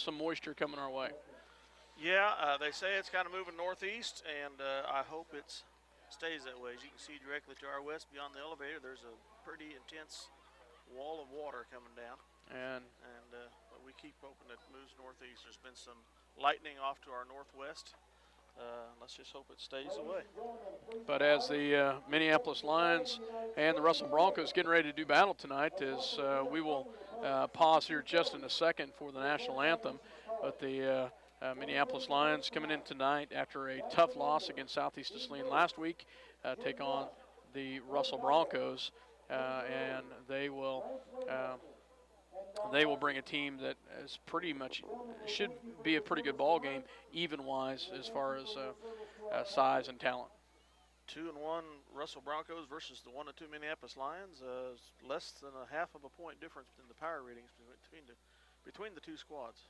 some moisture coming our way. Yeah, they say it's kind of moving northeast, and I hope it stays that way. As you can see directly to our west beyond the elevator, there's a pretty intense wall of water coming down. And But we keep hoping it moves northeast. There's been some lightning off to our northwest. Let's just hope it stays away. But as the Minneapolis Lions and the Russell Broncos getting ready to do battle tonight, as we will pause here just in a second for the national anthem. But the Minneapolis Lions coming in tonight after a tough loss against Southeast Saline last week, take on the Russell Broncos, and they will bring a team that is pretty much should be a pretty good ball game, even-wise as far as size and talent. 2-1 Russell Broncos versus the 1-2 Minneapolis Lions. Less than a half of a point difference in the power ratings between the two squads.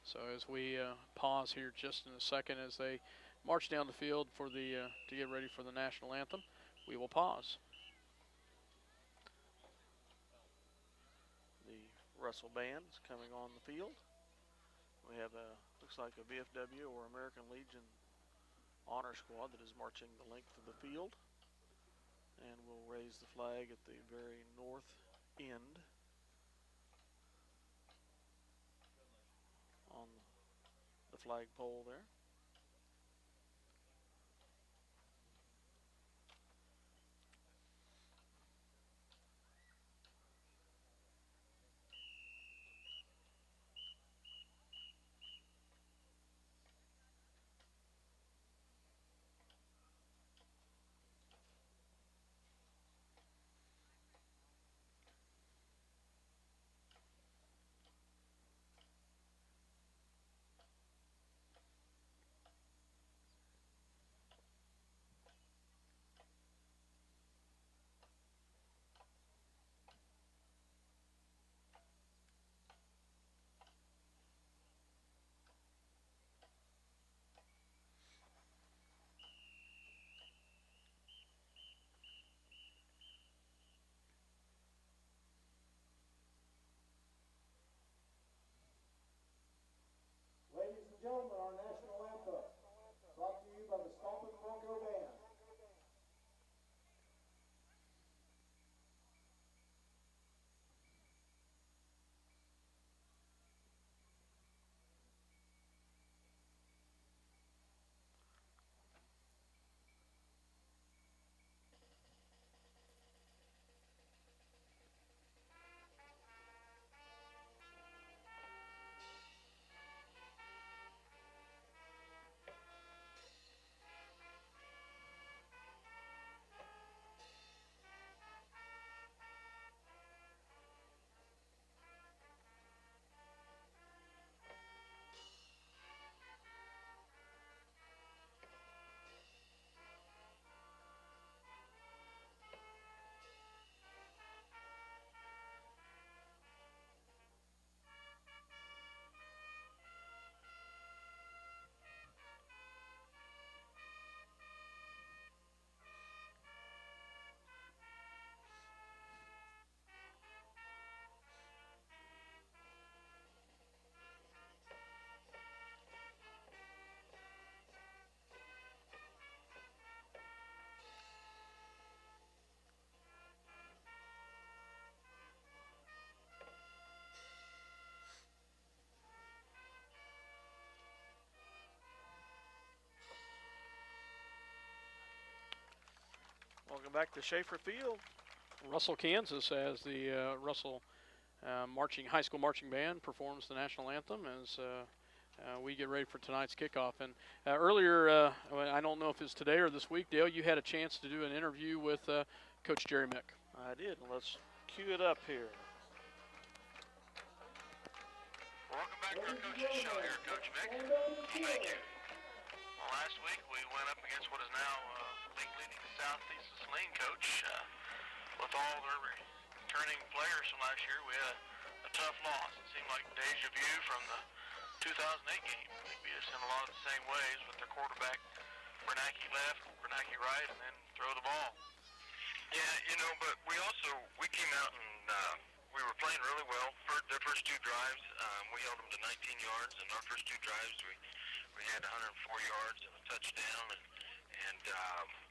So as we pause here just in a second as they march down the field for the to get ready for the national anthem, we will pause. Russell band is coming on the field. We have looks like a VFW or American Legion honor squad that is marching the length of the field, and we'll raise the flag at the very north end on the flagpole there. Gentlemen, our national anthem, brought to you by the Stompin' Bronco Band. Welcome back to Schaefer Field. Russell, Kansas, as the Russell high school marching band performs the national anthem as we get ready for tonight's kickoff. And earlier, I don't know if it's today or this week, Dale, you had a chance to do an interview with Coach Jerry Mick. I did. Let's cue it up here. Welcome back to our coach's show here, Coach Mick. Thank you. Well, last week we went up against what is now league leading Southeast Saline coach. With all their returning players from last year, we had a tough loss. It seemed like deja vu from the 2008 game. They beat us in a lot of the same ways with their quarterback, Bernanke left, Bernanke right, and then throw the ball. Yeah, but we came out and we were playing really well. Their first 2 drives, we held them to 19 yards, and our first 2 drives, we had 104 yards and a touchdown, and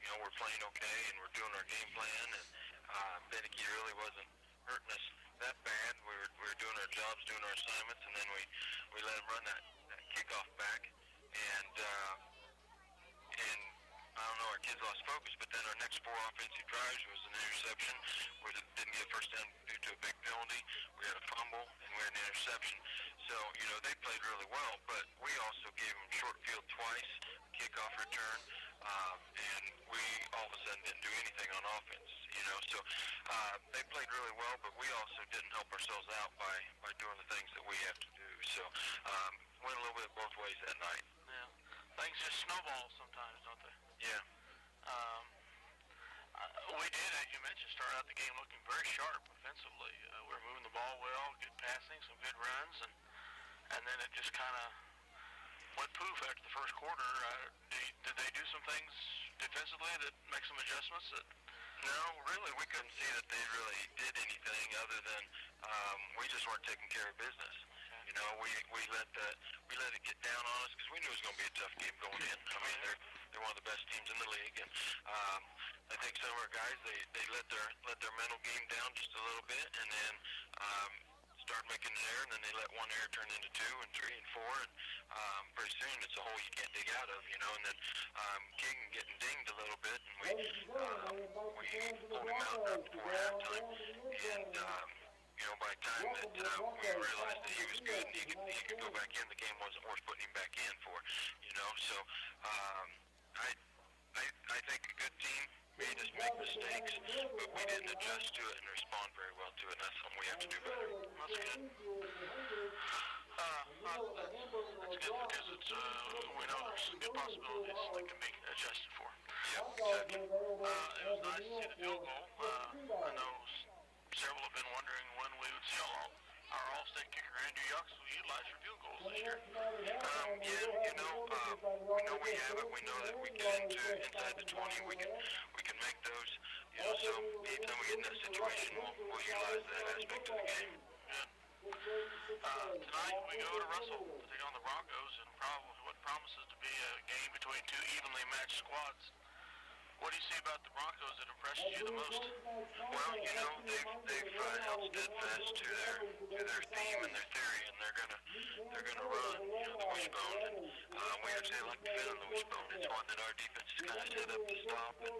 you know, we're playing okay, and we're doing our game plan, and Beneke really wasn't hurting us that bad. We were doing our jobs, doing our assignments, and then we let him run that kickoff back, and I don't know, our kids lost focus, but then our next 4 offensive drives was an interception. We didn't get a first down due to a big penalty. We had a fumble, and we had an interception. So, you know, they played really well, but we also gave them short field twice, kickoff return, and we all of a sudden didn't do anything on offense, you know. So they played really well, but we also didn't help ourselves out by doing the things that we have to do. So went a little bit both ways that night. Yeah. Things just snowball sometimes, don't they? Yeah. We did, as you mentioned, start out the game looking very sharp offensively. We were moving the ball well, good passing, some good runs, and then it just kind of went poof after the first quarter. Did they do some things defensively that make some adjustments? No, really, we couldn't see that they really did anything other than we just weren't taking care of business. You know, we let it get down on us because we knew it was going to be a tough game going in. I mean, they're one of the best teams in the league, and I think some of our guys they let their mental game down just a little bit, and then start making an error, and then they let one error turn into 2 and 3 and 4, and pretty soon it's a hole you can't dig out of, you know. And then King getting dinged a little bit, and we pulled him out before halftime, and you know, by the time that we realized that he was good and he could go back in, the game wasn't worth putting him back in for, you know. So I think a good team made us make mistakes, but we didn't adjust to it and respond very well to it, and that's something we have to do better. That's good. That's good because it's we know there's some good possibilities that can be adjusted for. Yeah, exactly. It was nice to see the field goal. I know several have been wondering when we would see our All-State kicker Andrew Yox will utilize for field goals this year. Yeah, you know, we know we have it. We know that we get inside the 20, we can make those. You know, so anytime we get in that situation, we'll utilize that aspect of the game. Good. Tonight we go to Russell to take on the Broncos in what promises to be a game between 2 evenly matched squads. What do you see about the Broncos that impresses you the most? Well, you know, they've held steadfast to their theme and their theory, and they're gonna run, you know, the wishbone. And we actually like to fit on the wishbone. It's one that our defense is kind of set up to stop, and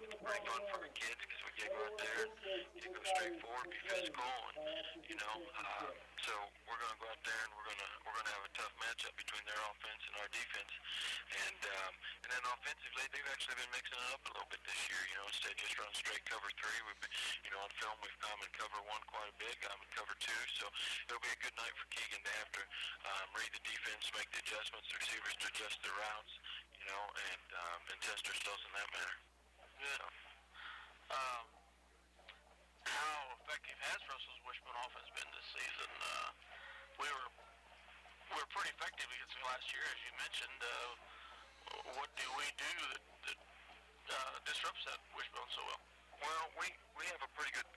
it's pretty fun for our kids because we get go out there and you go straight forward, be physical, and you know, so we're gonna go out there and we're gonna have a tough matchup between their offense and our defense, and then offensively they've actually been mixing it up a little bit this year. You know, instead of just running straight cover 3, we've been, you know, on film we've come in cover 1 quite a bit, got them in cover 2, so it'll be a good night for Keegan to have to read the defense, make the adjustments, the receivers to adjust their routes, you know, and test ourselves in that manner. Good. How effective has Russell's wishbone offense been this season? We were pretty effective against them last year, as you mentioned. What do we do that disrupts that wishbone so well? Well, we have a pretty good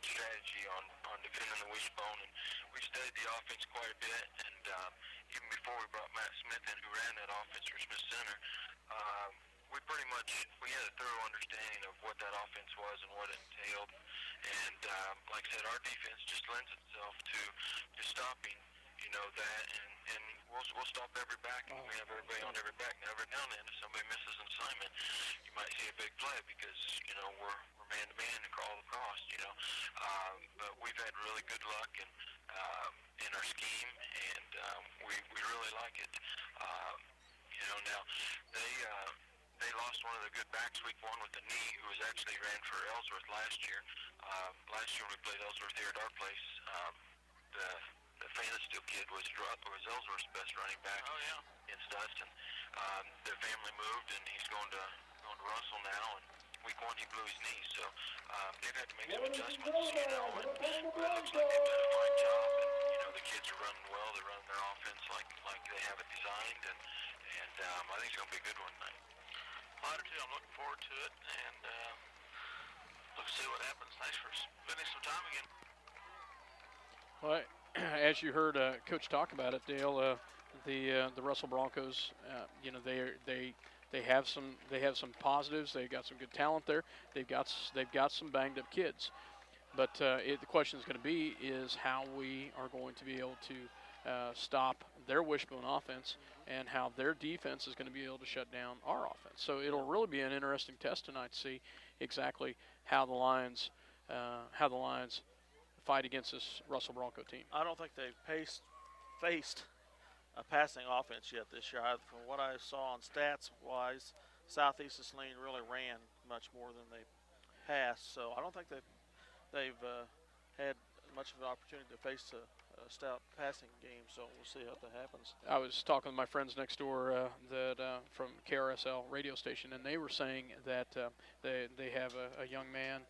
strategy on defending the wishbone, and we studied the offense quite a bit, and even before we brought Matt Smith in, who ran that offense for Smith Center, we had a thorough understanding of what that offense was and what it entailed, and like I said, our defense just lends itself to stopping, you know, that, and we'll stop every back, and we have everybody on every back. Now, every now and then, if somebody misses an assignment, you might see a big play because, you know, we're man-to-man and crawl across, you know. But we've had really good luck in our scheme, and we really like it. You know, now, they lost one of their good backs week 1 with the knee, who was actually ran for Ellsworth last year. Last year when we played Ellsworth here at our place, the Fantastil kid was Ellsworth's best running back against us, and their family moved, and he's going to Russell now, and week 1 he blew his knee, so they've had to make some adjustments, you know, and it looks like they've done a fine job, and you know, the kids are running well, they're running their offense like they have it designed, and I think it's going to be a good one tonight. I do too. I'm looking forward to it, and Let's see what happens. Thanks for spending some time again. Well, as you heard Coach talk about it, Dale, the Russell Broncos, you know, they have some positives. They've got some good talent there. They've got some banged up kids, but the question is going to be is how we are going to be able to stop their wishbone offense and how their defense is going to be able to shut down our offense. So it'll really be an interesting test tonight to see exactly how the Lions fight against this Russell Bronco team. I don't think they've faced a passing offense yet this year. From what I saw on stats-wise, Southeast Saline really ran much more than they passed. So I don't think they've had much of an opportunity to face a stout passing game. So we'll see how that happens. I was talking with my friends next door from KRSL radio station, and they were saying that they have a young man,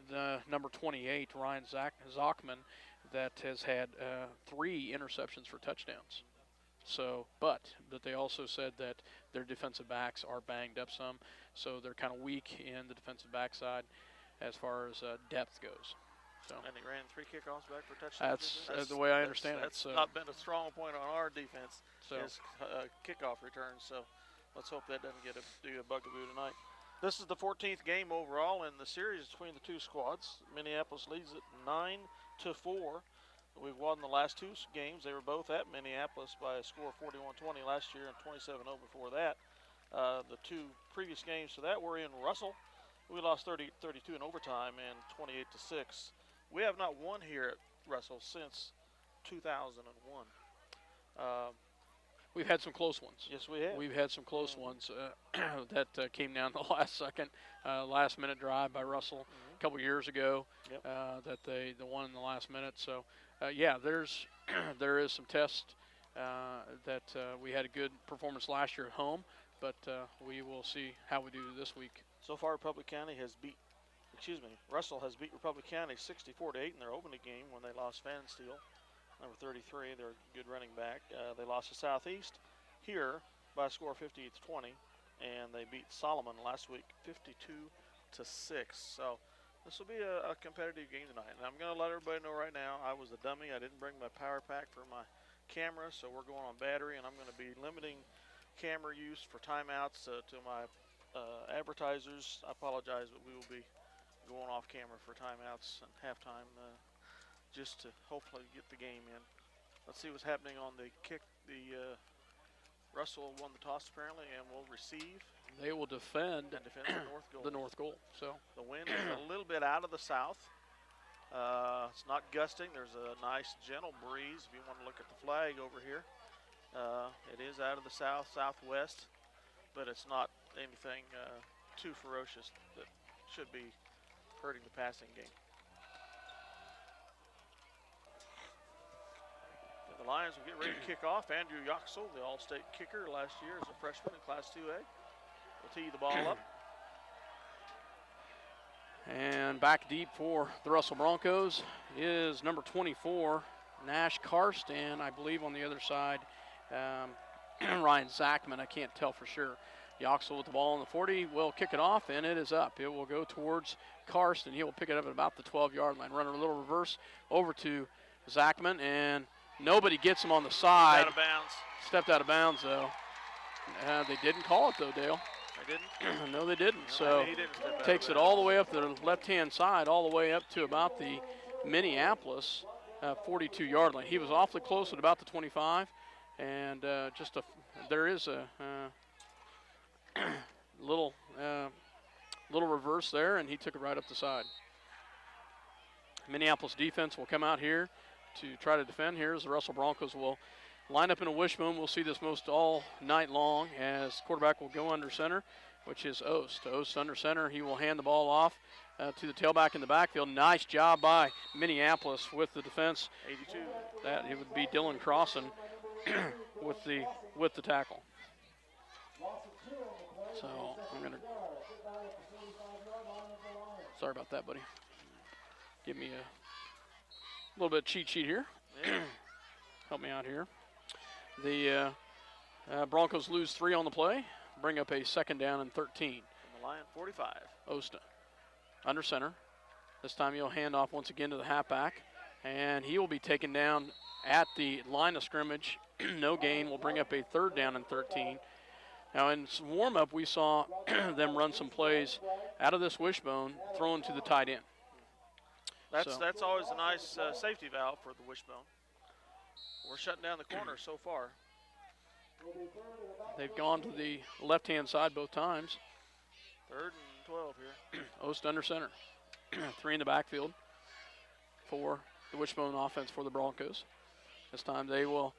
the number 28, Ryan Zockman, that has had 3 interceptions for touchdowns. So, but they also said that their defensive backs are banged up some, so they're kind of weak in the defensive backside as far as depth goes. So, and he ran 3 kickoffs back for touchdowns. That's the way I understand it. That's not been a strong point on our defense, so is kickoff returns. So let's hope that doesn't do a bugaboo tonight. This is the 14th game overall in the series between the two squads. Minneapolis leads it 9-4. We've won the last 2 games. They were both at Minneapolis by a score of 41-20 last year and 27-0 before that. The 2 previous games to that were in Russell. We lost 30-32 in overtime and 28-6. We have not won here at Russell since 2001. We've had some close ones. Yes, we have. We've had some close ones that came down the last second, last-minute drive by Russell a couple years ago. Yep. That they won in the last minute. So, yeah, there is some test that we had a good performance last year at home, but we will see how we do this week. So far, Russell has beat Republic County 64-8 in their opening game when they lost Van Steele, number 33. They're a good running back. They lost to Southeast here by a score of 58-20, and they beat Solomon last week 52-6. So this will be a competitive game tonight. And I'm going to let everybody know right now, I was a dummy. I didn't bring my power pack for my camera, so we're going on battery, and I'm going to be limiting camera use for timeouts to my advertisers. I apologize, but we will be going off camera for timeouts and halftime just to hopefully get the game in. Let's see what's happening on the kick. Russell won the toss apparently and will receive. They will defend the north goal. The north goal. So the wind is a little bit out of the south. It's not gusting. There's a nice gentle breeze. If you want to look at the flag over here, it is out of the southwest, but it's not anything too ferocious that should be hurting the passing game. The Lions will get ready to kick off. Andrew Yoxel, the All-State kicker last year as a freshman in Class 2A, will tee the ball up. And back deep for the Russell Broncos is number 24, Nash Karst, and I believe on the other side, Ryan Zachman. I can't tell for sure. Yoxel with the ball on the 40 will kick it off, and it is up. It will go towards Karst, and he will pick it up at about the 12-yard line. Run a little reverse over to Zachman, and nobody gets him on the side. Out of bounds. Stepped out of bounds, though. They didn't call it, though, Dale. They didn't? No, they didn't. No, so he didn't takes it all the way up to the left-hand side, all the way up to about the Minneapolis 42-yard line. He was awfully close at about the 25, and there is a little reverse there, and he took it right up the side. Minneapolis defense will come out here to try to defend here as the Russell Broncos will line up in a wishbone. We'll see this most all night long as quarterback will go under center, which is Ost. Ost under center. He will hand the ball off to the tailback in the backfield. Nice job by Minneapolis with the defense. 82. That it would be Dylan Crossan with the tackle. So I'm gonna. Sorry about that, buddy. Give me a little bit of cheat sheet here. Yeah. Help me out here. The Broncos lose 3 on the play, bring up a 2nd down and 13. From the Lion 45. Osta. under center. This time he'll hand off once again to the halfback, and he will be taken down at the line of scrimmage. No gain will bring up a 3rd down and 13. Now in warm-up, we saw them run some plays out of this wishbone, thrown to the tight end. That's always a nice safety valve for the wishbone. We're shutting down the corner so far. They've gone to the left-hand side both times. 3rd and 12 here. Ost under center. 3 in the backfield for the wishbone offense for the Broncos. This time they will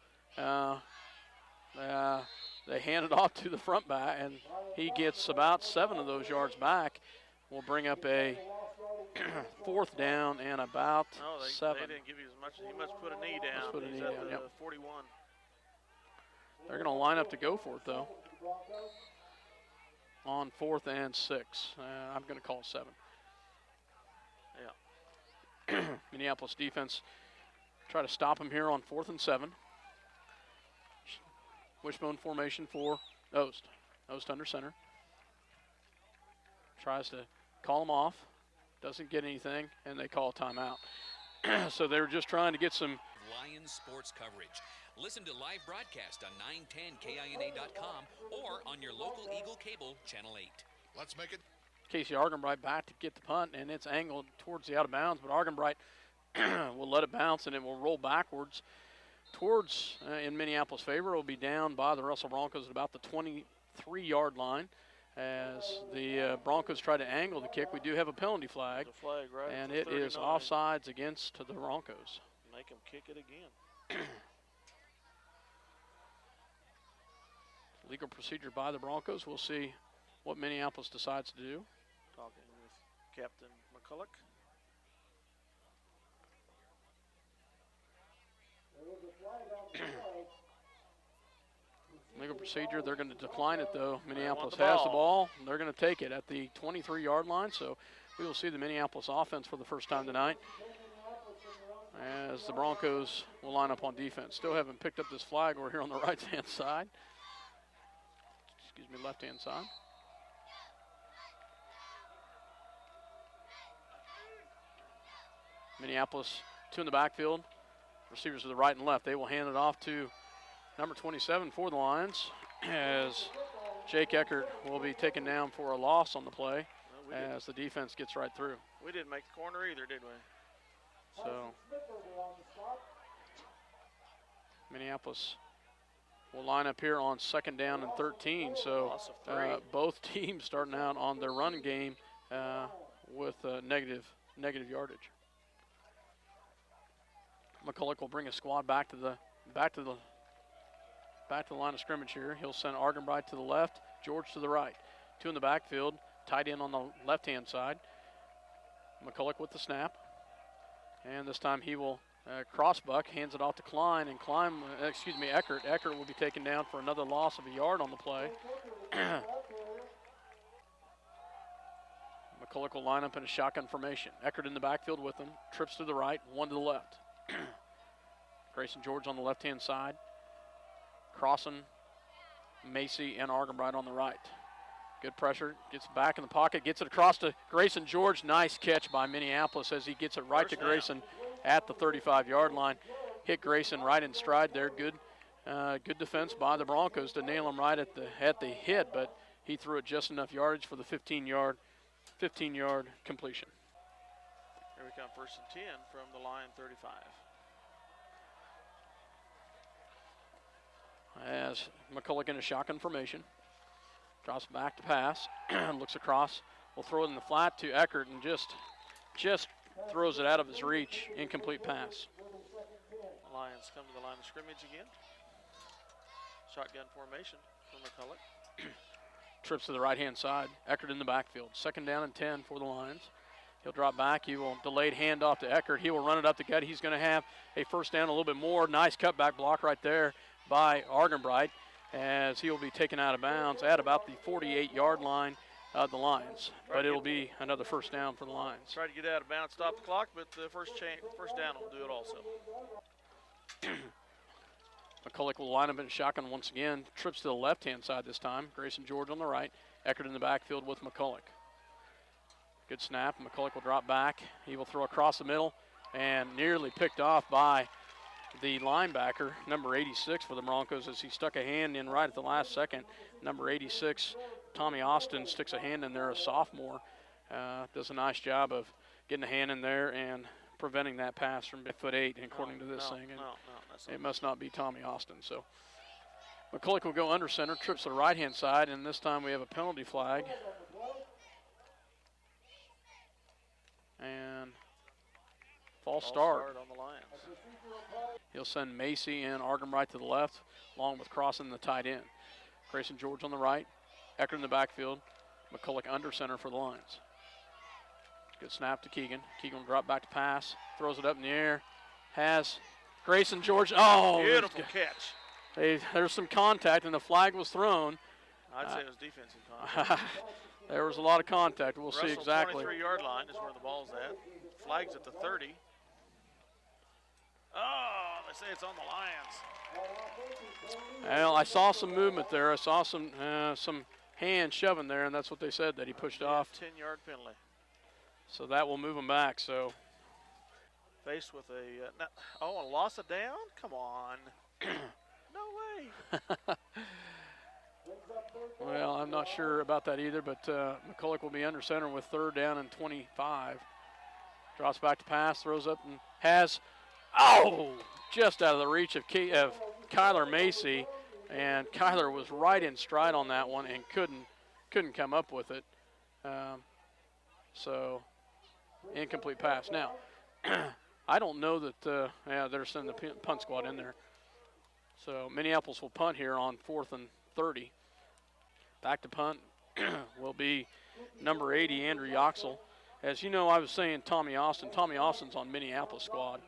they hand it off to the front back, and he gets about 7 of those yards back. We'll bring up a 4th down and about 7. They didn't give you as much. He must put a knee down. Put a knee He's at down, the yep. 41. They're going to line up to go for it, though. On 4th and 6. I'm going to call it 7. Yeah. Minneapolis defense try to stop him here on 4th and 7. Wishbone formation for Ost. Ost under center. Tries to call him off. Doesn't get anything, and they call a timeout. So they're just trying to get some Lions sports coverage. Listen to live broadcast on 910KINA.com or on your local Eagle Cable Channel 8. Let's make it. Casey Argenbright back to get the punt, and it's angled towards the out of bounds, but Argenbright will let it bounce, and it will roll backwards towards, in Minneapolis' favor. It will be down by the Russell Broncos at about the 23-yard line. As the Broncos try to angle the kick, we do have a penalty flag, The flag, right? and for it is 39. offsides against the Broncos. Make him kick it again. Legal procedure by the Broncos. We'll see what Minneapolis decides to do. Talking with Captain McCulloch. Legal procedure, they're going to decline it, though. Minneapolis the has the ball. ball. They're going to take it at the 23-yard line, so we will see the Minneapolis offense for the first time tonight as the Broncos will line up on defense. Still haven't picked up this flag. We're here on the right-hand side. Excuse me, left-hand side. Minneapolis, 2 in the backfield. Receivers to the right and left. They will hand it off to number 27 for the Lions, as Jake Eckert will be taken down for a loss on the play as the defense gets right through. We didn't make the corner either, did we? So Minneapolis will line up here on 2nd down and 13. So Loss of 3. both teams starting out on their running game with negative yardage. McCulloch will bring a squad back to the line of scrimmage here. He'll send Argenbright to the left, George to the right. 2 in the backfield, tight end on the left-hand side. McCulloch with the snap. And this time he will cross-buck, hands it off to Klein, and Eckert. Eckert will be taken down for another loss of a yard on the play. McCulloch will line up in a shotgun formation. Eckert in the backfield with him, trips to the right, 1 to the left. Grayson George on the left-hand side. Crossing Macy and Argenbright on the right. Good pressure, gets back in the pocket, gets it across to Grayson George. Nice catch by Minneapolis as he gets it right to Grayson at the 35-yard line. Hit Grayson right in stride there. Good defense by the Broncos to nail him right at the hit, but he threw it just enough yardage for the 15-yard completion. Here we come, 1st and 10 from the line 35. As McCulloch in a shotgun formation. Drops back to pass. Looks across. Will throw it in the flat to Eckert and just throws it out of his reach. Incomplete pass. The Lions come to the line of scrimmage again. Shotgun formation for McCulloch. Trips to the right-hand side. Eckert in the backfield. 2nd down and 10 for the Lions. He'll drop back. He will delayed handoff to Eckert. He will run it up the gut. He's going to have a 1st down, a little bit more. Nice cutback block right there by Argenbright as he will be taken out of bounds at about the 48-yard line of the Lions. But it'll be another 1st down for the Lions. Try to get out of bounds, stop the clock, but the first down will do it also. McCulloch will line up in a shotgun once again. Trips to the left-hand side this time. Grayson George on the right. Eckert in the backfield with McCulloch. Good snap. McCulloch will drop back. He will throw across the middle and nearly picked off by the linebacker, number 86 for the Broncos, as he stuck a hand in right at the last second. Number 86, Tommy Austin, sticks a hand in there, a sophomore. Does a nice job of getting a hand in there and preventing that pass from 5'8", according to this thing. And it must not be Tommy Austin. So McCulloch will go under center, trips to the right-hand side, and this time we have a penalty flag. And false start on the Lions. He'll send Macy and Arkham right to the left, along with crossing the tight end. Grayson George on the right, Eckert in the backfield, McCulloch under center for the Lions. Good snap to Keegan. Keegan will drop back to pass, throws it up in the air, has Grayson George. Oh, beautiful catch. There's some contact, and the flag was thrown. I'd say it was defensive contact. There was a lot of contact. We'll see exactly. 23-yard line is where the ball's at. Flag's at the 30. Oh, they say it's on the Lions. Well, I saw some movement there. I saw some hand shoving there, and that's what they said, that he pushed off. 10-yard penalty. So that will move him back. So faced with a loss of down? Come on. No way. Well, I'm not sure about that either, but McCulloch will be under center with 3rd down and 25. Drops back to pass, throws up, and has, just out of the reach of Kyler Macy, and Kyler was right in stride on that one and couldn't come up with it. So incomplete pass. Now, I don't know that they're sending the punt squad in there. So Minneapolis will punt here on 4th and 30. Back to punt will be number 80, Andrew Yoxel. As you know, I was saying Tommy Austin. Tommy Austin's on Minneapolis squad.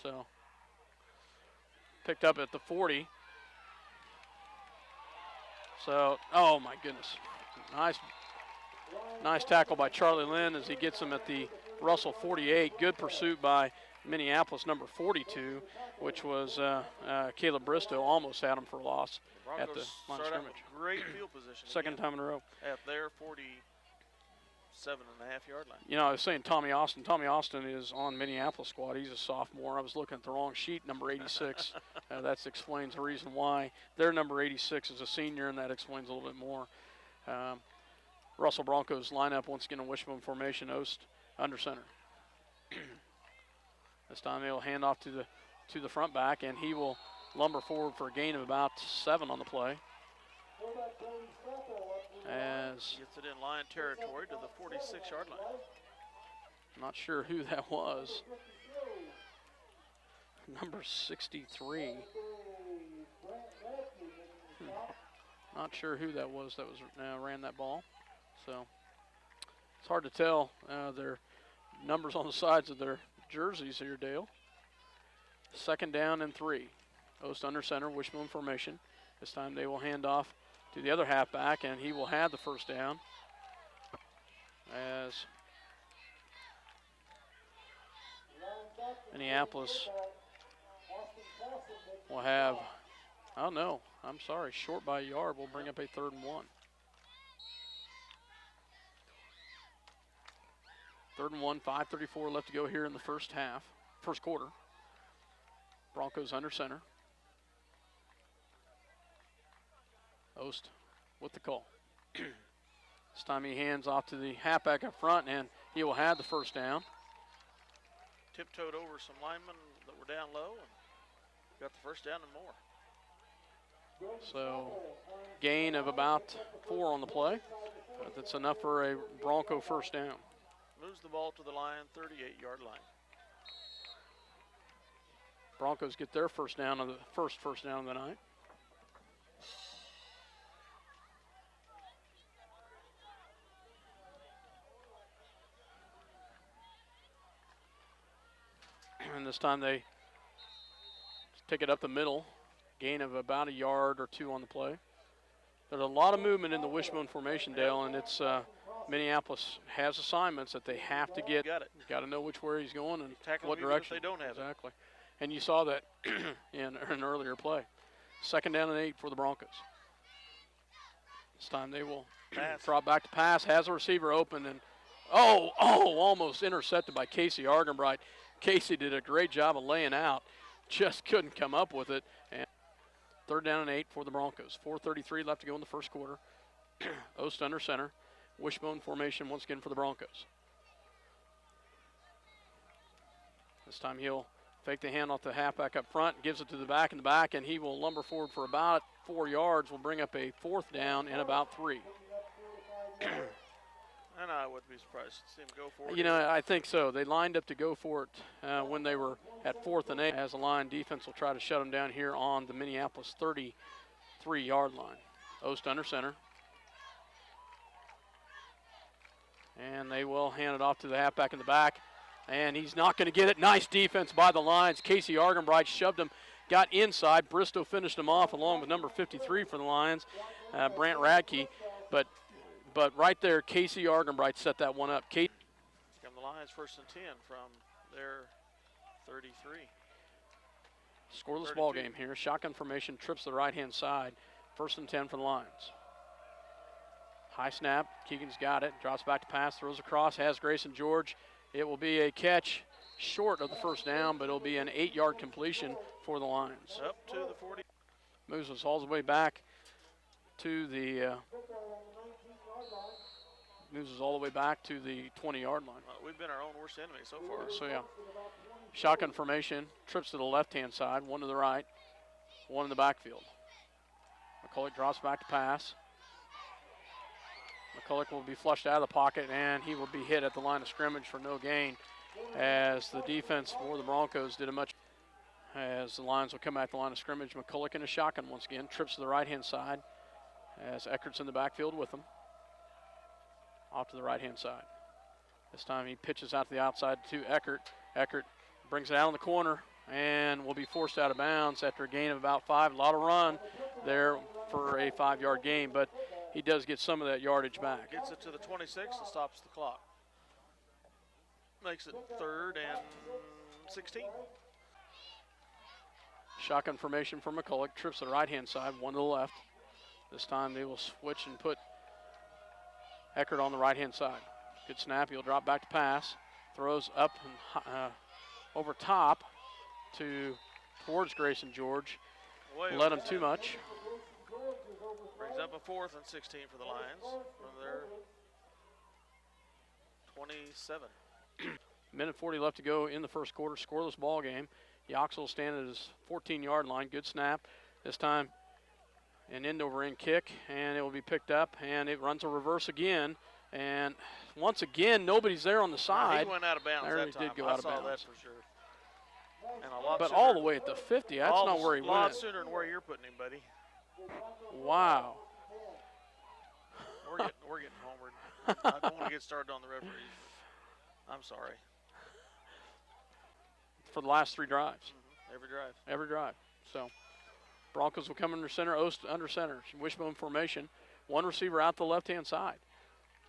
So picked up at the 40. So, oh my goodness. Nice tackle by Charlie Lynn as he gets him at the Russell 48. Good pursuit by Minneapolis number 42, which was Caleb Bristow. Almost had him for a loss at the line of scrimmage. Great field position. Second time in a row. At their 47.5 yard line. You know, I was saying Tommy Austin. Tommy Austin is on Minneapolis squad. He's a sophomore. I was looking at the wrong sheet, number 86. That explains the reason why. Their number 86 is a senior, and that explains a little bit more. Russell Broncos line up once again in wishbone formation. Ost under center. This time they'll hand off to the front back, and he will lumber forward for a gain of about 7 on the play. As gets it in line territory to the 46-yard line. Not sure who that was. Number 63. Not sure who that was ran that ball. So it's hard to tell. Their numbers on the sides of their jerseys here, Dale. 2nd down and 3. Ost under center, wishbone formation. This time they will hand off to the other halfback, and he will have the 1st down. As Minneapolis will have, short by a yard. We'll bring up a 3rd and 1. 3rd and 1, 5:34 left to go here in the first quarter. Broncos under center. Ost with the call. This time he hands off to the halfback up front, and he will have the 1st down. Tiptoed over some linemen that were down low and got the 1st down and more. So gain of about 4 on the play. That's enough for a Bronco 1st down. Moves the ball to the line, 38-yard line. Broncos get their first down of the night. And this time they take it up the middle. Gain of about a yard or 2 on the play. There's a lot of movement in the wishbone formation, Dale, and it's Minneapolis has assignments that they have to get. Got to know which way he's going and what direction. If they don't have exactly. And you saw that in an earlier play. 2nd down and 8 for the Broncos. This time they will drop back to pass. Has a receiver open, and Almost intercepted by Casey Argenbright. Casey did a great job of laying out, just couldn't come up with it. And 3rd down and 8 for the Broncos. 4:33 left to go in the first quarter. Ost under center. Wishbone formation once again for the Broncos. This time he'll fake the handoff to the halfback up front, gives it to the back in the back, and he will lumber forward for about 4 yards. Will bring up a 4th down and about 3. And I wouldn't be surprised to see him go for it. You know, I think so. They lined up to go for it when they were at 4th and 8. As a line, defense will try to shut them down here on the Minneapolis 33-yard line. Ost under center. And they will hand it off to the halfback in the back. And he's not going to get it. Nice defense by the Lions. Casey Argenbright shoved him, got inside. Bristow finished him off along with number 53 for the Lions, Brant Radke. But right there, Casey Argenbright set that one up. Come the Lions 1st and 10 from their 33. Scoreless 32. ball game here. Shotgun formation, trips to the right-hand side. 1st and 10 for the Lions. High snap. Keegan's got it. Drops back to pass. Throws across. Has Grayson George. It will be a catch short of the 1st down, but it'll be an 8-yard completion for the Lions. Up to the 40. Moves us all the way back to the 20-yard line. We've been our own worst enemy so far. So, yeah. Shotgun formation. Trips to the left-hand side. One to the right. One in the backfield. McCulloch drops back to pass. McCulloch will be flushed out of the pocket, and he will be hit at the line of scrimmage for no gain as the defense for the Broncos did a much. As the Lions will come back to the line of scrimmage, McCulloch in a shotgun once again. Trips to the right-hand side as Eckert's in the backfield with him. Off to the right-hand side. This time he pitches out to the outside to Eckert. Eckert brings it out in the corner and will be forced out of bounds after a gain of about 5. A lot of run there for a 5-yard gain, but he does get some of that yardage back. Gets it to the 26 and stops the clock. Makes it 3rd and 16. Shotgun formation for McCulloch. Trips to the right-hand side, one to the left. This time they will switch and put Eckert on the right-hand side. Good snap. He'll drop back to pass. Throws up and over top towards Grayson George. Let him too much. Brings up a 4th and 16 for the Lions from their 27. Minute 40 left to go in the first quarter. Scoreless ball game. Yoxel will stand at his 14-yard line. Good snap. This time an end-over-end kick, and it will be picked up, and it runs a reverse again. And once again, nobody's there on the side. He went out of bounds there that he time. did go out of bounds. I saw that for sure. And a lot but sooner, all the way at the 50, that's not where he went. A lot sooner than where you're putting him, buddy. Wow. We're getting homered. I don't want to get started on the referees. I'm sorry. For the last 3 drives. Every drive. Every drive. So Broncos will come under center, Ost under center. Wishbone formation. One receiver out the left-hand side.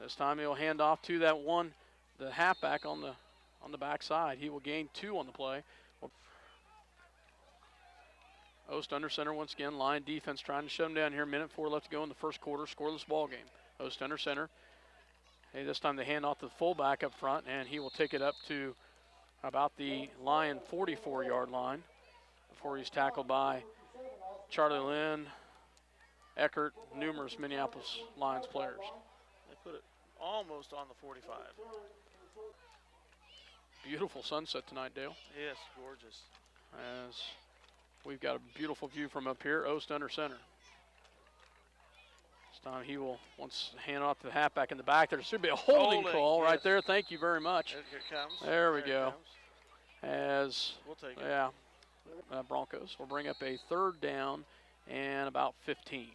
This time he'll hand off to the halfback on the backside. He will gain 2 on the play. Ost under center once again. Line defense trying to shut him down here. Minute 4 left to go in the first quarter. Scoreless ball game. Ost under center. Hey, this time they hand off to the fullback up front, and he will take it up to about the Lion 44-yard line before he's tackled by Charlie Lynn, Eckert, numerous Minneapolis Lions players. They put it almost on the 45. Beautiful sunset tonight, Dale. Yes, gorgeous. As we've got a beautiful view from up here. Ost under center. This time he will once hand off to the halfback in the back. There should be a holding call right there. Thank you very much. Here it comes. There we go. As we'll take it. Yeah, Broncos will bring up a 3rd down and about 15.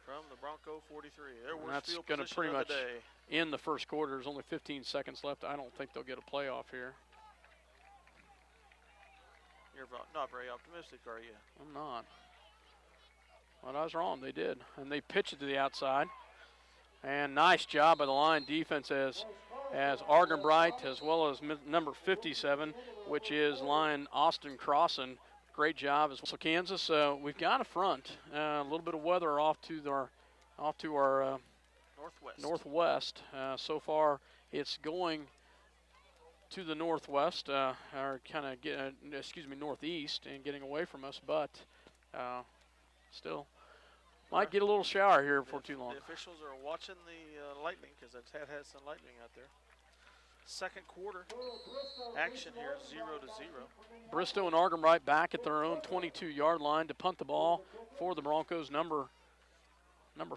From the Bronco 43. Their worst That's field going to position pretty of much the day. in the first quarter. There's only 15 seconds left. I don't think they'll get a playoff here. You're not very optimistic, are you? I'm not. Well, I was wrong. They did. And they pitch it to the outside. And nice job by the line defense as Argenbright, as well as number 57, which is line Austin Crossan. Great job. So Kansas, we've got a front. A little bit of weather off to our northwest. So far It's going to the northwest, or kind of northeast, and getting away from us, but still might get a little shower here before too long. The officials are watching the lightning because it has some lightning out there. Second quarter action here, 0-0. Bristow and Argenbright back at their own 22-yard line to punt the ball for the Broncos. Number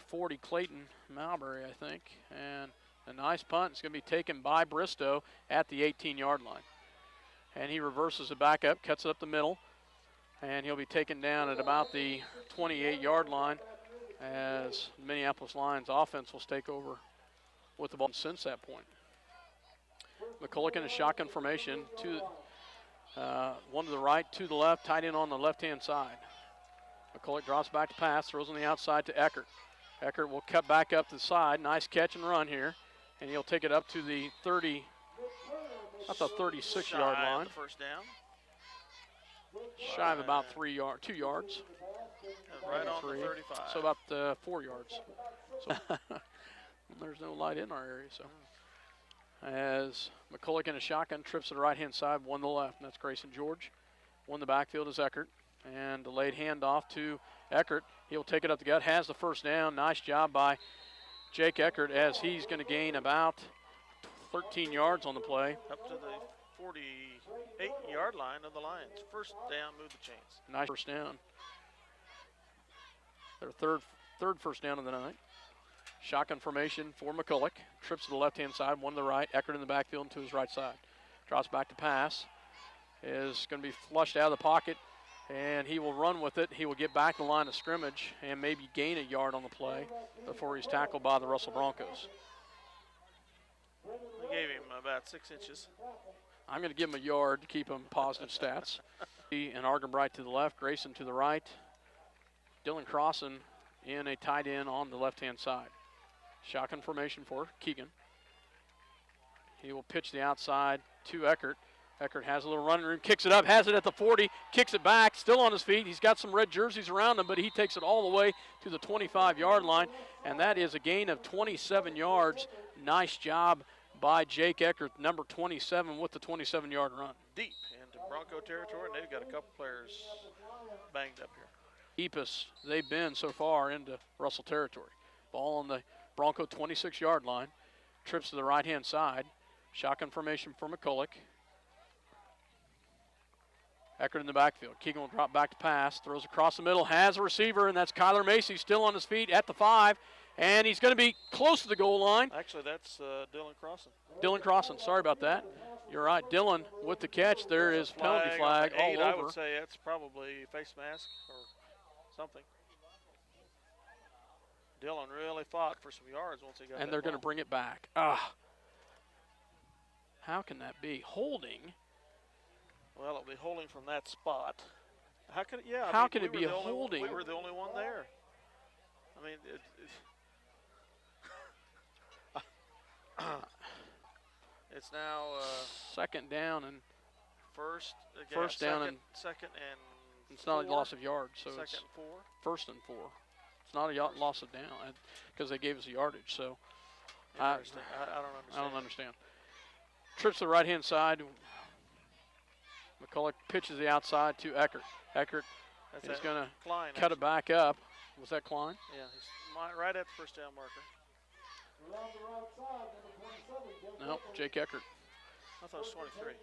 40, Clayton Malbury, I think. And a nice punt. It's going to be taken by Bristow at the 18-yard line. And he reverses it back up, cuts it up the middle, and he'll be taken down at about the 28-yard line as Minneapolis Lions offense will take over with the ball since that point. McCulloch in a shotgun formation, one to the right, to the left, tight end on the left-hand side. McCulloch drops back to pass, throws on the outside to Eckert. Eckert will cut back up to the side. Nice catch and run here. And he'll take it up to the 36-yard line. First down. Shy of about 2 yards. Right on the 35. So about 4 yards. So there's no light in our area. So as McCulloch in a shotgun trips to the right-hand side, one to the left, and that's Grayson George. One in the backfield is Eckert. And delayed handoff to Eckert. He'll take it up the gut, has the first down. Nice job by Jake Eckert as he's going to gain about 13 yards on the play. Up to the 48-yard line of the Lions. First down, move the chains. Nice first down. Their third first down of the night. Shotgun formation for McCulloch. Trips to the left-hand side, one to the right. Eckert in the backfield and to his right side. Drops back to pass. Is going to be flushed out of the pocket. And he will run with it. He will get back to the line of scrimmage and maybe gain a yard on the play before he's tackled by the Russell Broncos. They gave him about 6 inches. I'm going to give him a yard to keep him positive stats. And Argenbright to the left, Grayson to the right. Dylan Crossan in a tight end on the left-hand side. Shotgun formation for Keegan. He will pitch the outside to Eckert. Eckert has a little running room, kicks it up, has it at the 40, kicks it back, still on his feet. He's got some red jerseys around him, but he takes it all the way to the 25-yard line, and that is a gain of 27 yards. Nice job by Jake Eckert, number 27, with the 27-yard run. Deep into Bronco territory, and they've got a couple players banged up here. Epus, they've been so far into Russell territory. Ball on the Bronco 26-yard line, trips to the right-hand side. Shotgun formation for McCulloch. Eckert in the backfield. Keegan will drop back to pass, throws across the middle, has a receiver, and that's Kyler Macy still on his feet at the 5, and he's going to be close to the goal line. Actually, that's Dylan Crossan. Dylan Crossan, sorry about that. You're right, Dylan with the catch. There is penalty flag all over. I would say that's probably face mask or something. Dylan really fought for some yards once he got and they're going to bring it back. How can that be? Holding. Well, it'll be holding from that spot. How can it? Yeah. How can it be a holding? We were the only one there. I mean, it's now second down and second and it's not a loss of yards, so second it's and 4. First and 4. It's not a loss of down because they gave us a yardage. So I don't understand. Trips to the right-hand side. McCulloch pitches the outside to Eckert. Eckert is going to cut it back up. Was that Klein? Yeah, he's right at the first down marker. No, Jake Eckert. I thought it was 23.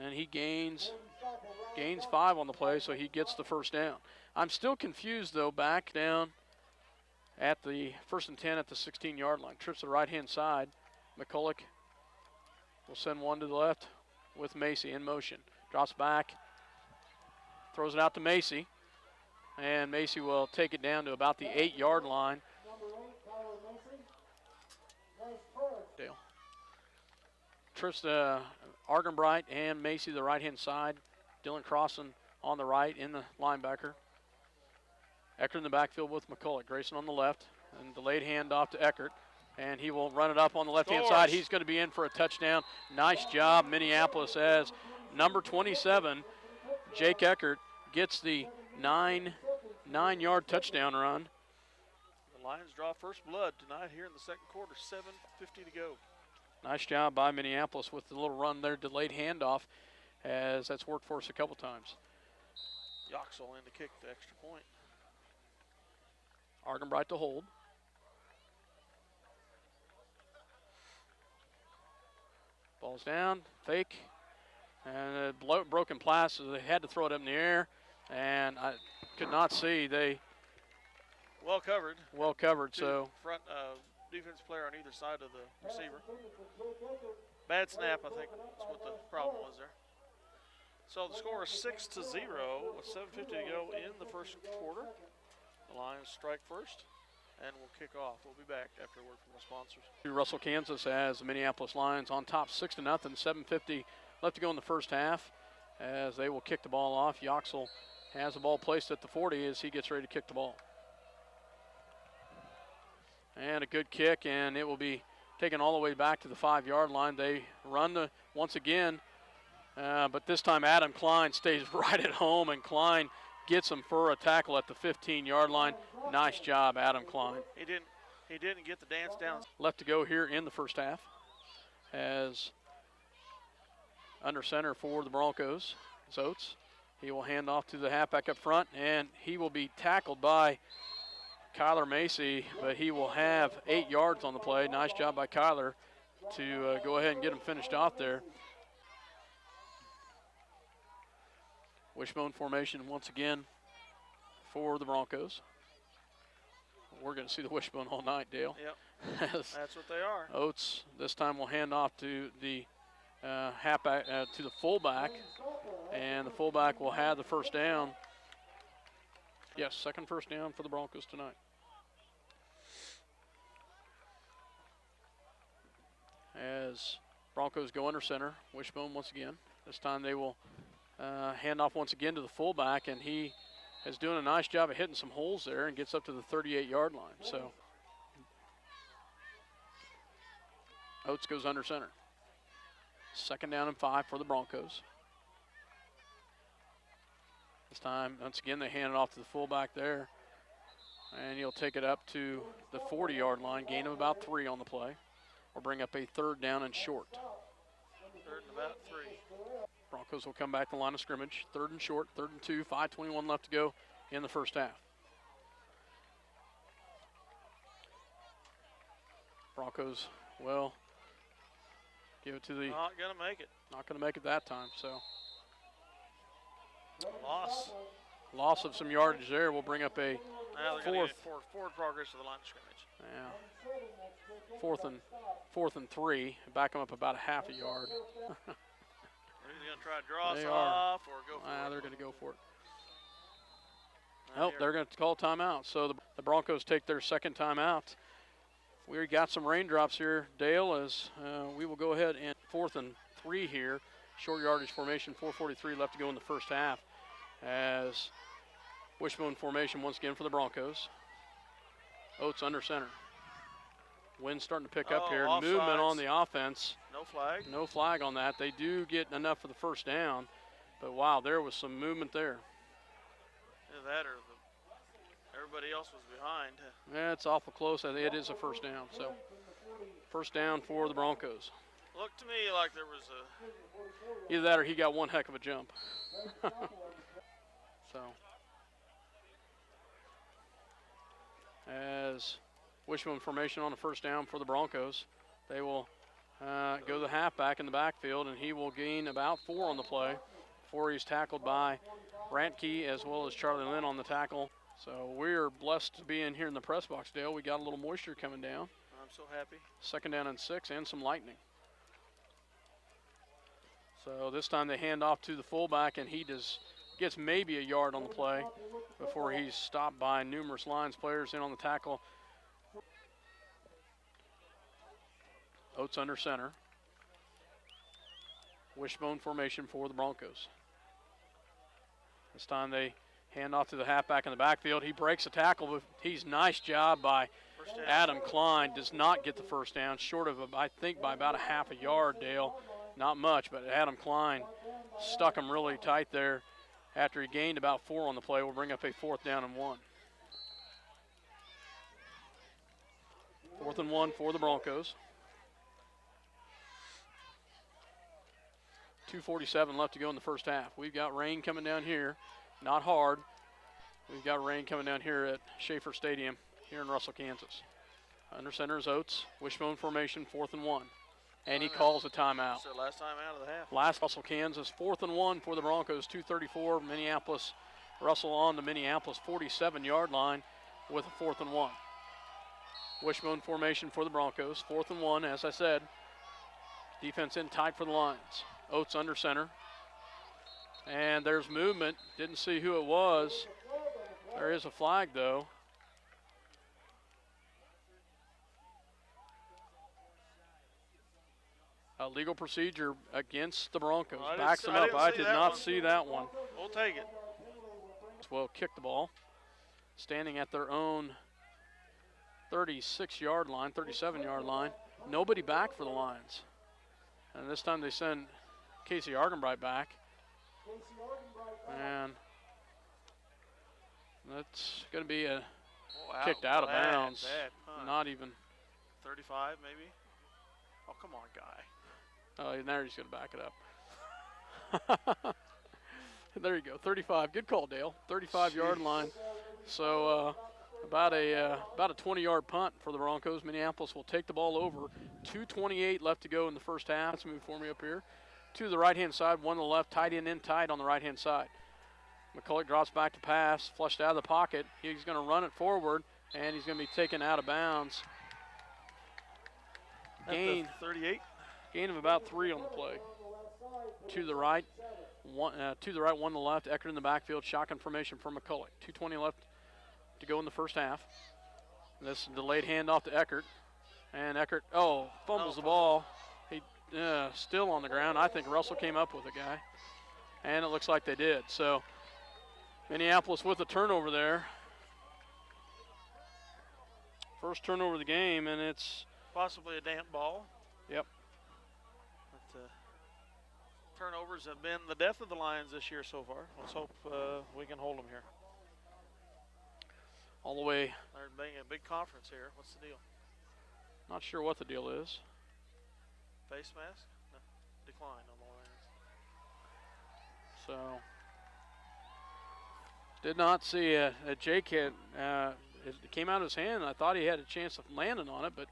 And he gains 5 on the play, so he gets the first down. I'm still confused, though, back down at the 1st and 10 at the 16-yard line. Trips to the right-hand side. McCulloch will send one to the left with Macy in motion. Drops back, throws it out to Macy, and Macy will take it down to about the 8-yard line. Dale. Trips to Argenbright and Macy the right-hand side. Dylan Crossan on the right in the linebacker. Eckert in the backfield with McCulloch. Grayson on the left, and delayed handoff to Eckert. And he will run it up on the left-hand side. He's going to be in for a touchdown. Nice job, Minneapolis, as number 27, Jake Eckert, gets the 9-yard touchdown run. The Lions draw first blood tonight here in the second quarter, 7:50 to go. Nice job by Minneapolis with the little run there, delayed handoff, as that's worked for us a couple times. Yoxel in to kick the extra point. Argenbright to hold. Ball's down, fake, and a broken pass, so they had to throw it up in the air, and I could not see. They well covered. Well covered, so. Front defense player on either side of the receiver. Bad snap, I think that's what the problem was there. So the score is 6-0 with 7:50 to go in the first quarter. The Lions strike first, and we'll kick off. We'll be back after a word from the sponsors. Russell, Kansas has the Minneapolis Lions on top 6-0, 7:50 left to go in the first half as they will kick the ball off. Yoxel has the ball placed at the 40 as he gets ready to kick the ball. And a good kick, and it will be taken all the way back to the 5-yard line. They run once again, but this time Adam Klein stays right at home, and Klein gets him for a tackle at the 15-yard line. Nice job, Adam Klein. He didn't get the dance down. Left to go here in the first half as under center for the Broncos, Zotes. He will hand off to the halfback up front, and he will be tackled by Kyler Macy, but he will have 8 yards on the play. Nice job by Kyler to go ahead and get him finished off there. Wishbone formation once again for the Broncos. We're going to see the wishbone all night, Dale. Yep, that's what they are. Oates this time will hand off to the halfback, to the fullback, and the fullback will have the first down. Yes, second first down for the Broncos tonight. As Broncos go under center, Wishbone once again. This time they will hand off once again to the fullback, and he is doing a nice job of hitting some holes there and gets up to the 38-yard line. So Oates goes under center. Second down and 5 for the Broncos. This time, once again, they hand it off to the fullback there, and he'll take it up to the 40-yard line, gain of about 3 on the play. We'll bring up a third down and short. Third and about 3. Broncos will come back to the line of scrimmage. Third and short, 3rd and 2, 5:21 left to go in the first half. Broncos will give it to the. Not going to make it. Not going to make it that time, so. Loss of some yardage there. We'll bring up a forward progress to the line of scrimmage. Yeah. Fourth and 3. Back them up about a half a yard. Are they going to try to draw us off or go for it? They're going to go for it. Nope, they're going to call timeout. So the Broncos take their second timeout. We got some raindrops here, Dale, as we will go ahead and 4th and 3 here. Short yardage formation, 4:43 left to go in the first half. As wishbone formation once again for the Broncos. Oates under center. Wind's starting to pick up here. Offsides. Movement on the offense. No flag. No flag on that. They do get enough for the first down, but wow, there was some movement there. Either that or everybody else was behind. Yeah, it's awful close. It is a first down. So first down for the Broncos. Looked to me like there was a... Either that or he got one heck of a jump. So, as wishbone formation on the first down for the Broncos, they will go the halfback in the backfield, and he will gain about 4 on the play before he's tackled by Rantke as well as Charlie Lynn on the tackle. So we're blessed to be in here in the press box, Dale. We got a little moisture coming down. I'm so happy. Second down and 6 and some lightning. So this time they hand off to the fullback, and he gets maybe a yard on the play before he's stopped by numerous Lions players in on the tackle. Oates under center. Wishbone formation for the Broncos. This time they hand off to the halfback in the backfield. He breaks a tackle, but he's nice job by Adam Klein. Does not get the first down, short of, I think, by about a half a yard, Dale. Not much, but Adam Klein stuck him really tight there. After he gained about 4 on the play, we'll bring up a 4th down and 1. 4th and 1 for the Broncos. 2:47 left to go in the first half. We've got rain coming down here, not hard. We've got rain coming down here at Schaefer Stadium here in Russell, Kansas. Under center is Oates, wishbone formation, 4th and 1. And he calls a timeout. It's their last time out of the half. Last Russell, Kansas, 4th and 1 for the Broncos, 2:34. Minneapolis, Russell on the Minneapolis 47-yard line with a 4th and 1. Wishbone formation for the Broncos, 4th and 1, as I said. Defense in tight for the Lions. Oates under center. And there's movement. Didn't see who it was. There is a flag, though. A legal procedure against the Broncos. Backs them up. I did not see that one. We'll take it. Well, kick the ball. Standing at their own 36-yard line, 37-yard line. Nobody back for the Lions. And this time they send Casey Argenbright back. And that's going to be kicked out of bounds. Bad Not even. 35 maybe? Oh, come on, guy. Oh, and there he's going to back it up. There you go, 35. Good call, Dale. 35-yard line. So about a 20-yard punt for the Broncos. Minneapolis will take the ball over. 2:28 left to go in the first half. Let's move for me up here. To the right-hand side, one to the left, tight end in tight on the right-hand side. McCulloch drops back to pass, flushed out of the pocket. He's going to run it forward, and he's going to be taken out of bounds. Gain 38. Gain of about 3 on the play. To the right, one to the right, one to the left. Eckert in the backfield, shotgun formation for McCulloch. 2:20 left to go in the first half. This delayed handoff to Eckert, and Eckert fumbles the ball. He still on the ground. I think Russell came up with a guy, and it looks like they did. So Minneapolis with a turnover there. First turnover of the game, and it's possibly a damp ball. Yep. But, turnovers have been the death of the Lions this year so far. Let's hope we can hold them here. All the way. They're being a big conference here. What's the deal? Not sure what the deal is. Face mask? No. Decline on the Lions. So, did not see a Jake hit. It came out of his hand. I thought he had a chance of landing on it, but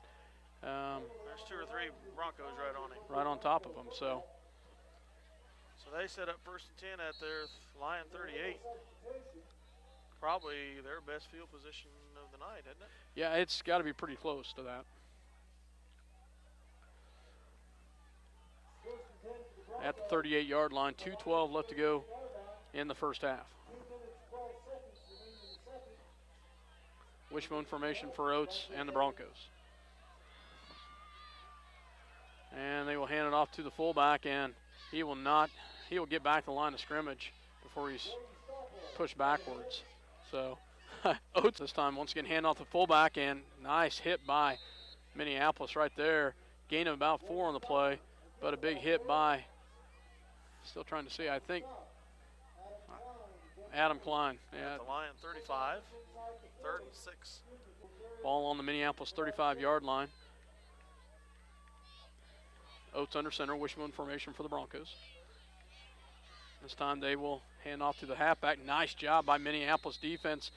there's 2 or 3 Broncos right on him. Right on top of him. So they set up 1st and 10 at their Lion 38. Probably their best field position of the night, isn't it? Yeah, it's got to be pretty close to that. At the 38-yard line, 2:12 left to go in the first half. Wishbone formation for Oates and the Broncos. And they will hand it off to the fullback, and he will get back to the line of scrimmage before he's pushed backwards. So Oates this time once again hand off the fullback, and nice hit by Minneapolis right there. Gain of about 4 on the play, but a big hit by, still trying to see, I think, Adam Klein. Yeah. At the Lion 35, 3rd and 6. Ball on the Minneapolis 35-yard line. Oates under center, wishbone formation for the Broncos. This time they will hand off to the halfback. Nice job by Minneapolis defense.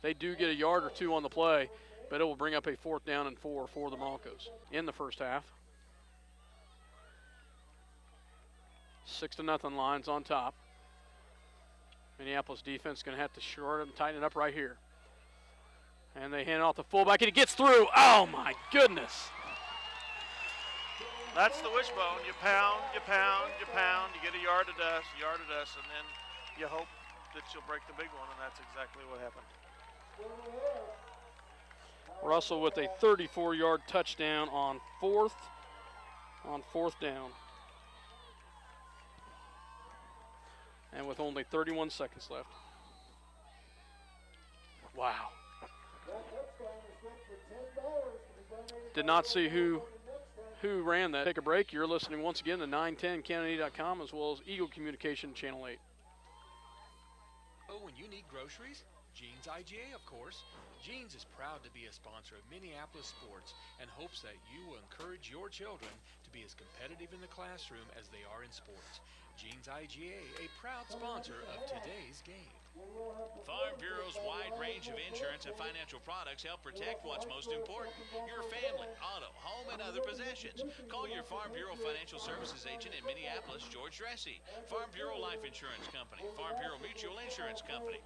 They do get a yard or 2 on the play, but it will bring up a 4th down and 4 for the Broncos in the first half. 6-0 Lions on top. Minneapolis defense going to have to short it and tighten it up right here. And they hand off the fullback, and he gets through. Oh, my goodness. That's the wishbone. You pound, you pound, you pound. You get a yard of dust, and then you hope that you'll break the big one, and that's exactly what happened. Russell with a 34-yard touchdown on fourth down. And with only 31 seconds left. Wow. Did not see who ran that. Take a break. You're listening once again to 910canada.com as well as Eagle Communication Channel 8. Oh, when you need groceries? Jeans IGA, of course. Jeans is proud to be a sponsor of Minneapolis sports and hopes that you will encourage your children to be as competitive in the classroom as they are in sports. Jeans IGA, a proud sponsor of today's game. Farm Bureau's wide range of insurance and financial products help protect what's most important, your family, auto, home, and other possessions. Call your Farm Bureau Financial Services agent in Minneapolis, George Dressy. Farm Bureau Life Insurance Company, Farm Bureau Mutual Insurance Company.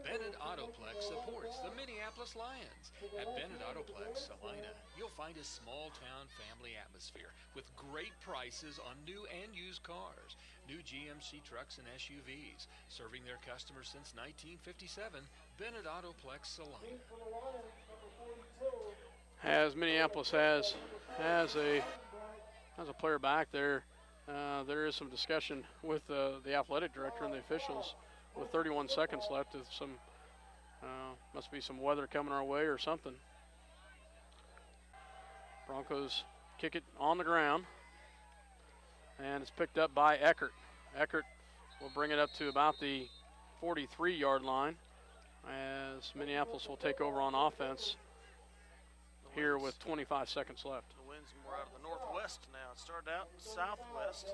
Bennett Autoplex supports the Minneapolis Lions. At Bennett Autoplex, Salina, you'll find a small-town family atmosphere with great prices on new and used cars. New GMC trucks and SUVs, serving their customers since 1957, Bennett Autoplex Salina. As Minneapolis has a player back there, there is some discussion with the athletic director and the officials with 31 seconds left. With some must be some weather coming our way or something. Broncos kick it on the ground, and it's picked up by Eckert. Eckert will bring it up to about the 43-yard line as Minneapolis will take over on offense here with 25 seconds left. The wind's more out of the northwest now. It started out southwest,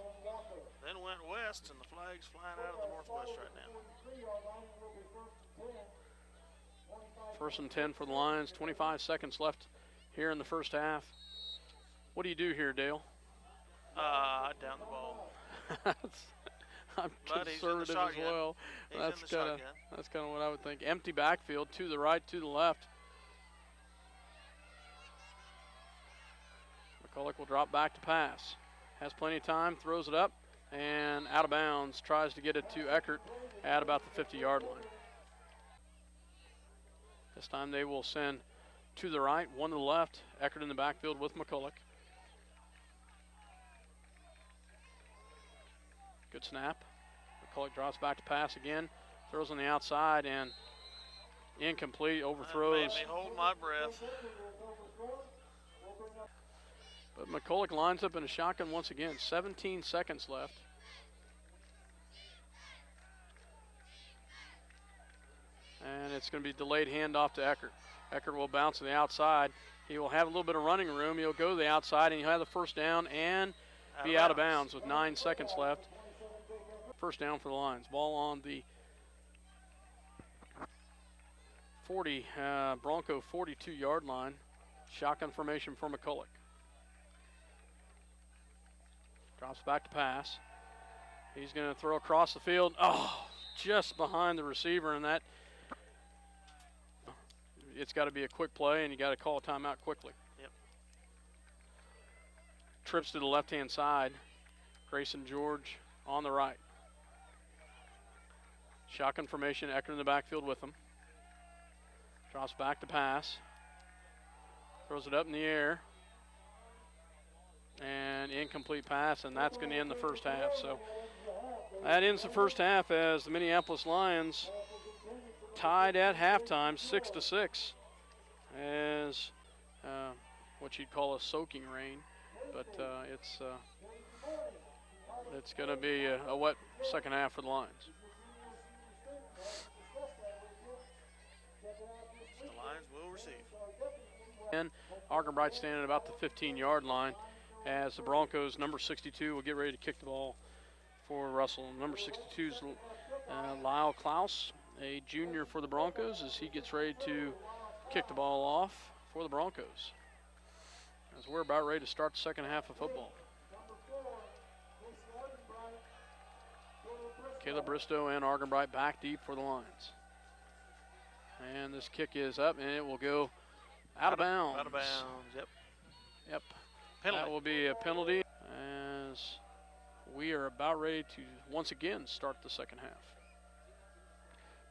then went west, and the flag's flying out of the northwest right now. First and 10 for the Lions, 25 seconds left here in the first half. What do you do here, Dale? Down the ball. I'm But he's in the conservative as shotgun. well. He's in the shotgun. That's kind of what I would think. Empty backfield, to the right, to the left. McCulloch will drop back to pass. Has plenty of time, throws it up, and out of bounds. Tries to get it to Eckert at about the 50-yard line. This time they will send to the right, one to the left. Eckert in the backfield with McCulloch. Good snap. McCulloch drops back to pass again. Throws on the outside and incomplete. Overthrows. That made me hold my breath. But McCulloch lines up in a shotgun once again. 17 seconds left. And it's going to be delayed handoff to Eckert. Eckert will bounce to the outside. He will have a little bit of running room. He'll go to the outside, and he'll have the first down and be out of bounds with 9 seconds left. First down for the Lions. Ball on the 40, Bronco 42-yard line. Shotgun formation for McCulloch. Drops back to pass. He's going to throw across the field. Oh, just behind the receiver, and that it's got to be a quick play, and you got to call a timeout quickly. Yep. Trips to the left-hand side. Grayson George on the right. Shotgun formation, Eckert in the backfield with him. Drops back to pass. Throws it up in the air. And incomplete pass, and that's going to end the first half. So that ends the first half as the Minneapolis Lions tied at halftime, 6-6, as what you'd call a soaking rain, but it's going to be a wet second half for the Lions. The Lions will receive. And Argenbright standing at about the 15-yard line as the Broncos, number 62, will get ready to kick the ball for Russell. Number 62 is Lyle Klaus, a junior for the Broncos, as he gets ready to kick the ball off for the Broncos. As we're about ready to start the second half of football. Caleb Bristow and Argenbright back deep for the Lions. And this kick is up, and it will go out of bounds. Out of bounds, yep. Yep. Penalty. That will be a penalty as we are about ready to once again start the second half.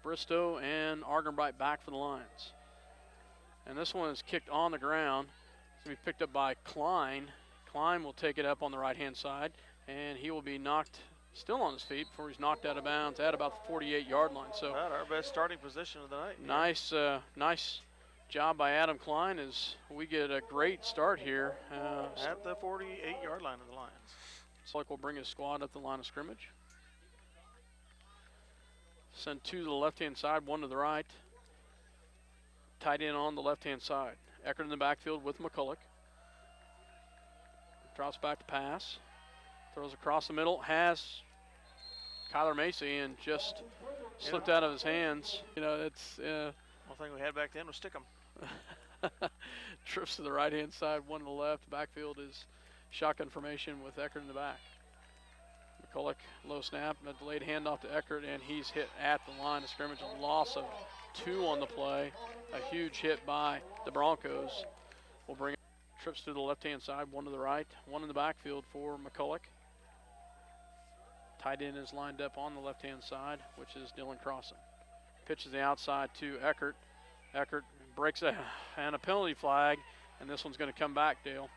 Bristow and Argenbright back for the Lions. And this one is kicked on the ground. It's going to be picked up by Klein. Klein will take it up on the right-hand side, and he will be knocked still on his feet before he's knocked out of bounds at about the 48-yard line. So About our best starting position of the night. nice job by Adam Klein as we get a great start here. At the 48-yard line of the Lions. It's like we'll bring his squad up the line of scrimmage. Send two to the left-hand side, one to the right. tight end on the left-hand side. Eckert in the backfield with McCulloch. Drops back to pass. Throws across the middle. Has Kyler Macy and just slipped out of his hands. You know, it's One thing we had back then was stick 'em. trips to the right-hand side, one to the left. Backfield is shotgun formation with Eckert in the back. McCulloch, low snap, a delayed handoff to Eckert, and he's hit at the line of scrimmage. A loss of 2 on the play. A huge hit by the Broncos. Will bring trips to the left-hand side, one to the right, one in the backfield for McCulloch. Tight end is lined up on the left-hand side, which is Dylan Crossan. Pitches the outside to Eckert. Eckert breaks a penalty flag, and this one's going to come back, Dale.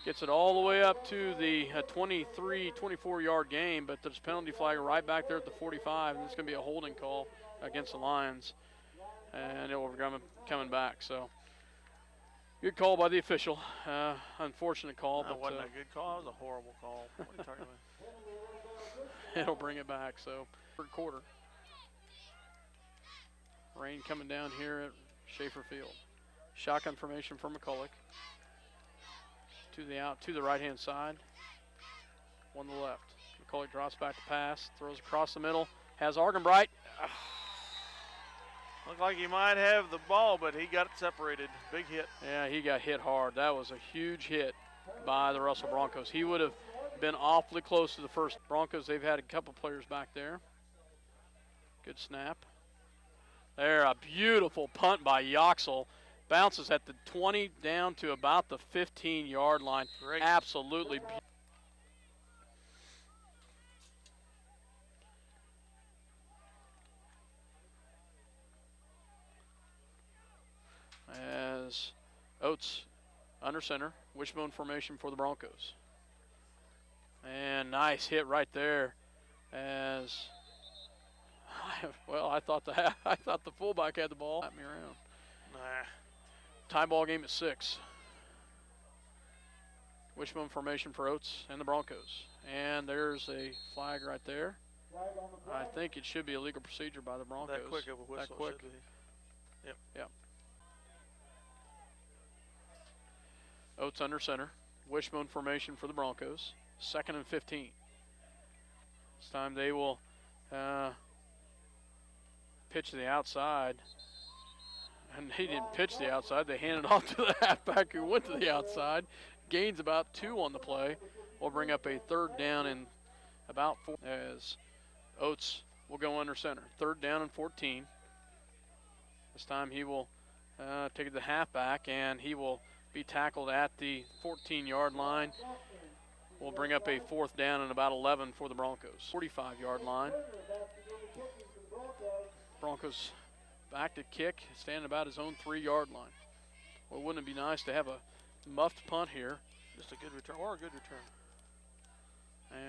Gets it all the way up to the 23, 24-yard game, but there's a penalty flag right back there at the 45, and it's going to be a holding call against the Lions, and it will be coming back. So, good call by the official. Unfortunate call. That but wasn't a good call. That was a horrible call. What are you talking about? It'll bring it back. So, third quarter. Rain coming down here at Schaefer Field. Shotgun formation for McCulloch. To the right-hand side. One to the left. McCulloch drops back to pass. Throws across the middle. Has Argenbright. Looked like he might have the ball, but he got it separated. Big hit. Yeah, he got hit hard. That was a huge hit by the Russell Broncos. He would have been awfully close to the first. Broncos, they've had a couple players back there. Good snap. There, a beautiful punt by Yoxel. Bounces at the 20 down to about the 15-yard line. Great. Absolutely beautiful. As Oates under center, wishbone formation for the Broncos. And nice hit right there as well, I thought the fullback had the ball. Got me around. Nah. Tie ball game at 6. Wishbone formation for Oates and the Broncos. And there's a flag right there. I think it should be a legal procedure by the Broncos. That quick of a whistle. That quick. Should be. Yep. Oates under center. Wishbone formation for the Broncos. 2nd and 15. This time they will pitch to the outside. And they didn't pitch the outside. They handed it off to the halfback who went to the outside. Gains about 2 on the play. We'll bring up a 3rd down and about 4 as Oates will go under center. 3rd down and 14. This time he will take it to the halfback, and he will be tackled at the 14-yard line. We'll bring up a 4th down and about 11 for the Broncos. 45-yard line. Broncos back to kick, standing about his own 3-yard line. Well, wouldn't it be nice to have a muffed punt here? Just a good return, or a good return.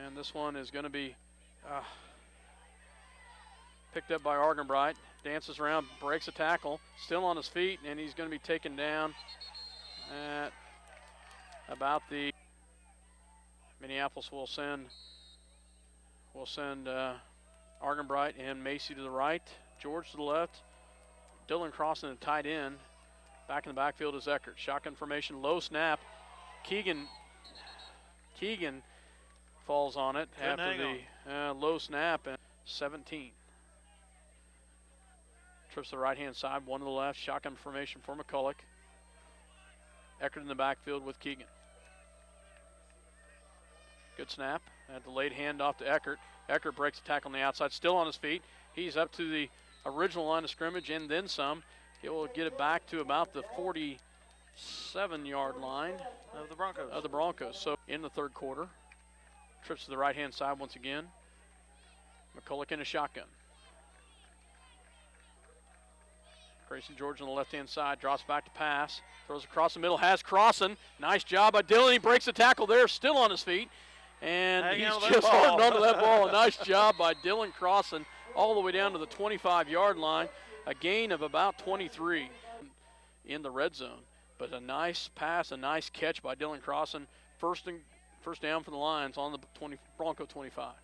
And this one is going to be picked up by Argenbright. Dances around, breaks a tackle, still on his feet, and he's going to be taken down at about the Minneapolis will send Argenbright and Macy to the right, George to the left, Dylan Crossan at tight end. Back in the backfield is Eckert. Shotgun formation, low snap. Keegan falls on it after the low snap and 17. Trips to the right-hand side, one to the left. Shotgun formation for McCulloch. Eckert in the backfield with Keegan. Good snap. A delayed handoff to Eckert. Eckert breaks the tackle on the outside, still on his feet. He's up to the original line of scrimmage and then some. He will get it back to about the 47-yard line Of the Broncos. So in the 3rd quarter, trips to the right-hand side once again. McCulloch in a shotgun. Grayson George on the left-hand side, drops back to pass, throws across the middle, has Crossan. Nice job by Dylan. He breaks the tackle there, still on his feet. And he's just holding onto that ball. A nice job by Dylan Crossan all the way down to the 25-yard line. A gain of about 23 in the red zone. But a nice pass, a nice catch by Dylan Crossan. First down for the Lions on the Bronco 25.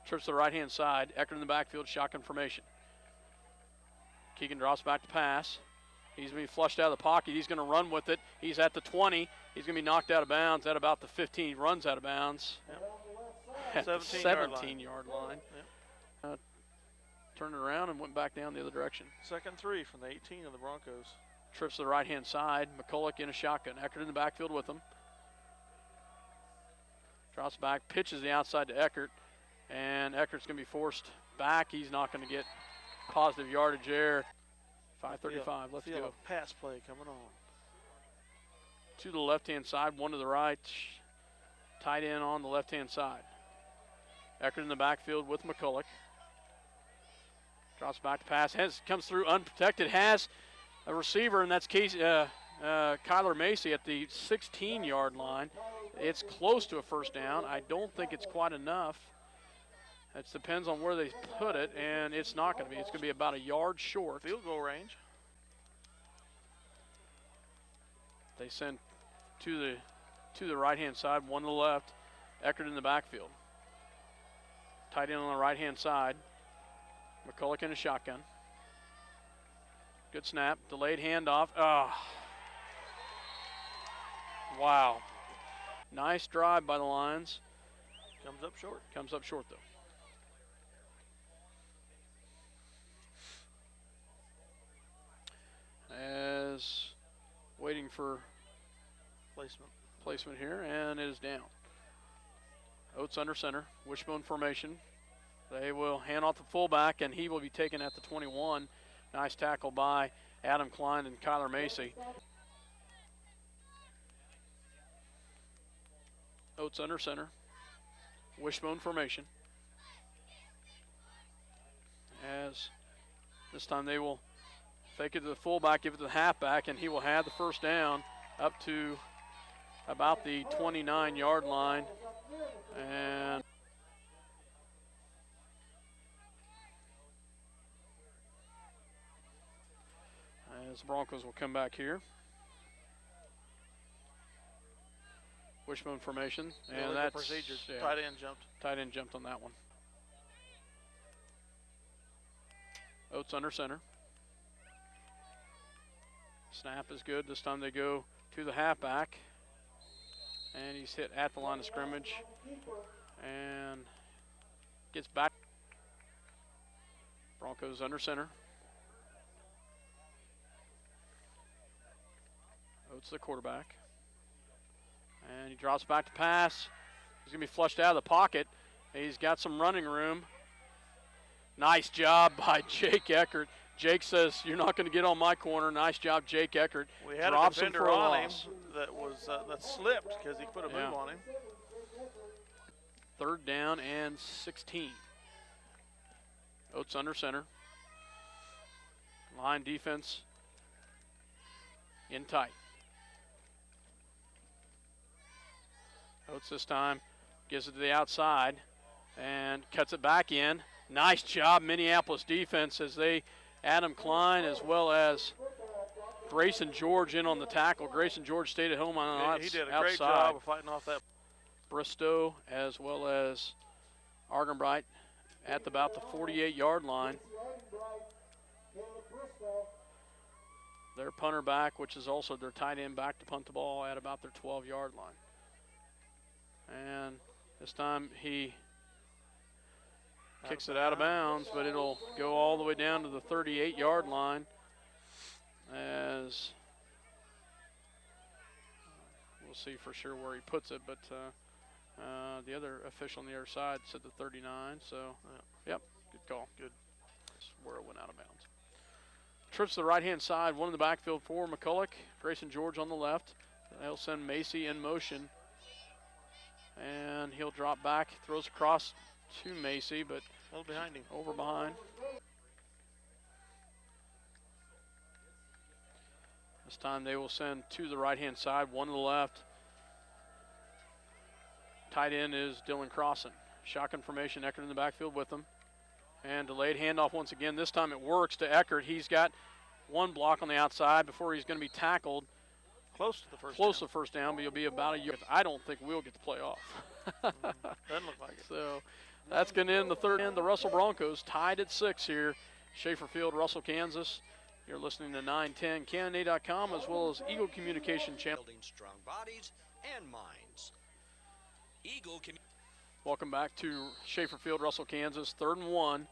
Trips to the right-hand side. Eckert in the backfield, shotgun formation. Keegan drops back to pass. He's going to be flushed out of the pocket. He's going to run with it. He's at the 20. He's going to be knocked out of bounds at about the 15. He runs out of bounds at the 17-yard line. Yep. Turned it around and went back down the other direction. Second 3 from the 18 of the Broncos. Trips to the right-hand side. McCulloch in a shotgun. Eckert in the backfield with him. Drops back, pitches the outside to Eckert, and Eckert's going to be forced back. He's not going to get positive yardage there. 5:35 left to go. A pass play coming on. Two to the left-hand side, one to the right. Tight end on the left-hand side. Eckert in the backfield with McCulloch. Drops back to pass. Comes through unprotected. Has a receiver, and that's Kyler Macy at the 16-yard line. It's close to a first down. I don't think it's quite enough. It depends on where they put it, and it's not going to be. It's going to be about a yard short. Field goal range. They send to the right-hand side, one to the left. Eckert in the backfield. Tight end on the right-hand side. McCulloch in a shotgun. Good snap. Delayed handoff. Wow. Nice drive by the Lions. Comes up short. Comes up short, though. As waiting for placement here, and it is down. Oates under center, wishbone formation. They will hand off the fullback, and he will be taken at the 21. Nice tackle by Adam Klein and Kyler Macy. Oates under center, wishbone formation. As this time they will fake it to the fullback, give it to the halfback, and he will have the first down up to about the 29-yard line. And as the Broncos will come back here. Wishbone formation, and that's procedures. Yeah, Tight end jumped. Tight end jumped on that one. Oates under center. Snap is good. This time they go to the halfback, and he's hit at the line of scrimmage, and gets back. Broncos under center. Oates the quarterback. And he drops back to pass. He's going to be flushed out of the pocket. He's got some running room. Nice job by Jake Eckert. Jake says, "You're not going to get on my corner." Nice job, Jake Eckert. We had Drops a defender him for a on loss. him that slipped because he put a move on him. Third down and 16. Oates under center. Line defense in tight. Oates this time gives it to the outside and cuts it back in. Nice job, Minneapolis defense, as Adam Klein as well as Grayson George in on the tackle. Grayson George stayed at home on the outside. He did a great job of fighting off that. Bristow as well as Argenbright at about the 48-yard line. Their punter back, which is also their tight end, back to punt the ball at about their 12-yard line. And this time he kicks it out of bounds, but it'll go all the way down to the 38-yard line, as we'll see for sure where he puts it, but the other official on the other side said the 39, so yep, good call. Good. That's where it went out of bounds. Trips to the right-hand side, one in the backfield for McCulloch, Grayson George on the left. They'll send Macy in motion. And he'll drop back, throws across to Macy, but a little behind him. Over behind. This time they will send to the right-hand side, one to the left. Tight end is Dylan Crossan. Shotgun formation, Eckert in the backfield with him. And delayed handoff once again. This time it works to Eckert. He's got one block on the outside before he's going to be tackled. Close to the first Close to the first down, but he'll be about a yard. I don't think we'll get the play off. Doesn't look like it. So that's going to end the third end. The Russell Broncos tied at 6 here. Schaefer Field, Russell, Kansas. You're listening to 910 KNA.com as well as Eagle Communication Channel. Building strong bodies and minds. Eagle Welcome back to Schaefer Field, Russell, Kansas. 3rd and 1.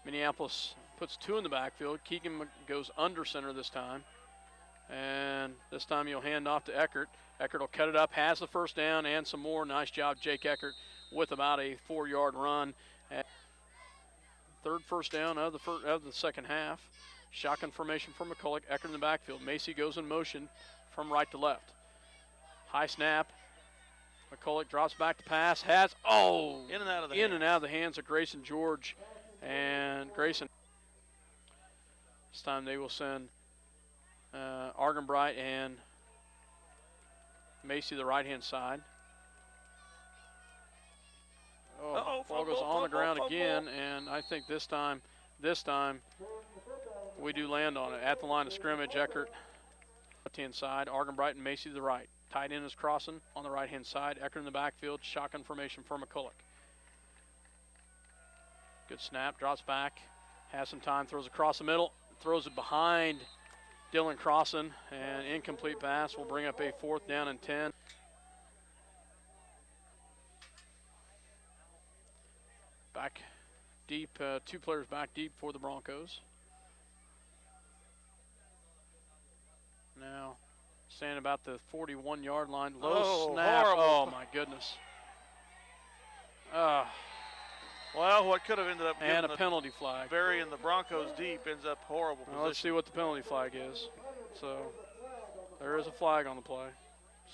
Minneapolis puts 2 in the backfield. Keegan goes under center this time. And this time he'll hand off to Eckert. Eckert will cut it up, has the first down and some more. Nice job, Jake Eckert, with about a 4-yard run. 3rd first down of the second half. Shotgun formation for McCulloch. Eckert in the backfield. Macy goes in motion from right to left. High snap. McCulloch drops back to pass. In and out of the hands of Grayson George. And Grayson. This time they will send Argenbright and Macy the right-hand side. Ball goes on the ground again, and I think this time we do land on it. At the line of scrimmage, Eckert left-hand side, Argenbright and Macy to the right. Tight end is crossing on the right-hand side. Eckert in the backfield, shotgun formation for McCulloch. Good snap, drops back, has some time, throws across the middle, throws it behind Dylan Crossan, and incomplete pass will bring up a 4th down and 10. Back deep, 2 players back deep for the Broncos. Now standing about the 41-yard line. Low snap. Horrible. Oh, my goodness. Well, what could have ended up And a penalty flag. burying the Broncos deep ends up horrible position. Well, let's see what the penalty flag is. So there is a flag on the play.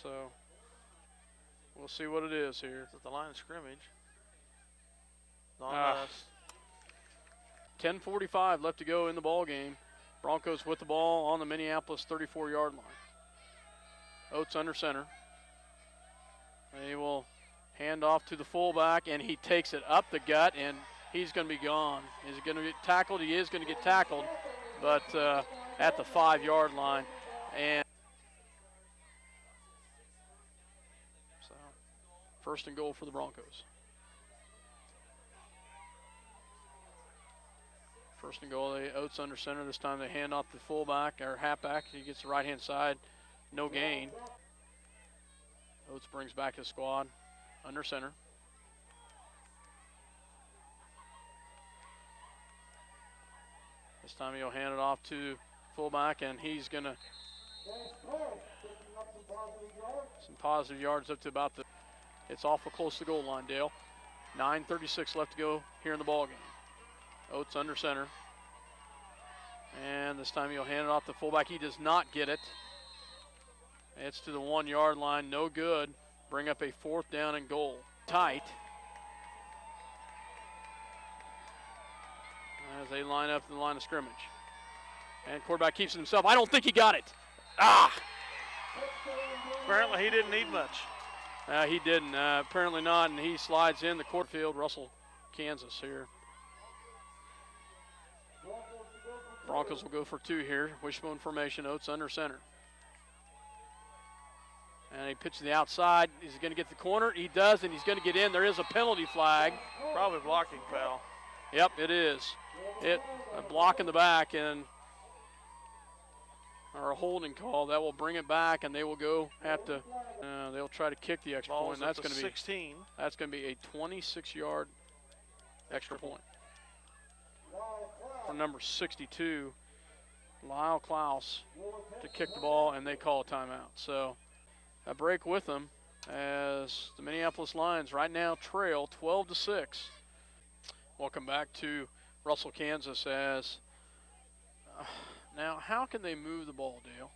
So we'll see what it is here. It's at the line of scrimmage. On 10:45 left to go in the ball game. Broncos with the ball on the Minneapolis 34-yard line. Oates under center. They will hand off to the fullback, and he takes it up the gut, and he's going to be gone. Is he going to get tackled? He is going to get tackled, but at the 5-yard line. And so 1st and goal for the Broncos. 1st and goal, Oates under center. This time they hand off the fullback or halfback. He gets the right-hand side. No gain. Oates brings back his squad under center. This time he'll hand it off to fullback, and he's going to some positive yards up to about the. It's awful close to the goal line, Dale. 9:36 left to go here in the ball game. Oates under center. And this time he'll hand it off to fullback. He does not get it. It's to the 1-yard line. No good. Bring up a 4th down and goal. Tight. As they line up in the line of scrimmage. And quarterback keeps it himself. I don't think he got it. Apparently he didn't need much. He didn't. Apparently not. And he slides in the court field. Russell, Kansas here. Broncos will go for 2 here. Wishbone formation. Oates under center. And he pitches to the outside. He's going to get the corner. He does, and he's going to get in. There is a penalty flag. Probably blocking foul. Yep, it is. A block in the back or a holding call. That will bring it back, and they will go they'll try to kick the extra point. That's going to be 16. That's going to be a 26-yard extra point. For number 62, Lyle Klaus, to kick the ball, and they call a timeout. So a break with them as the Minneapolis Lions right now trail 12-6. Welcome back to Russell, Kansas. As now, how can they move the ball, Dale?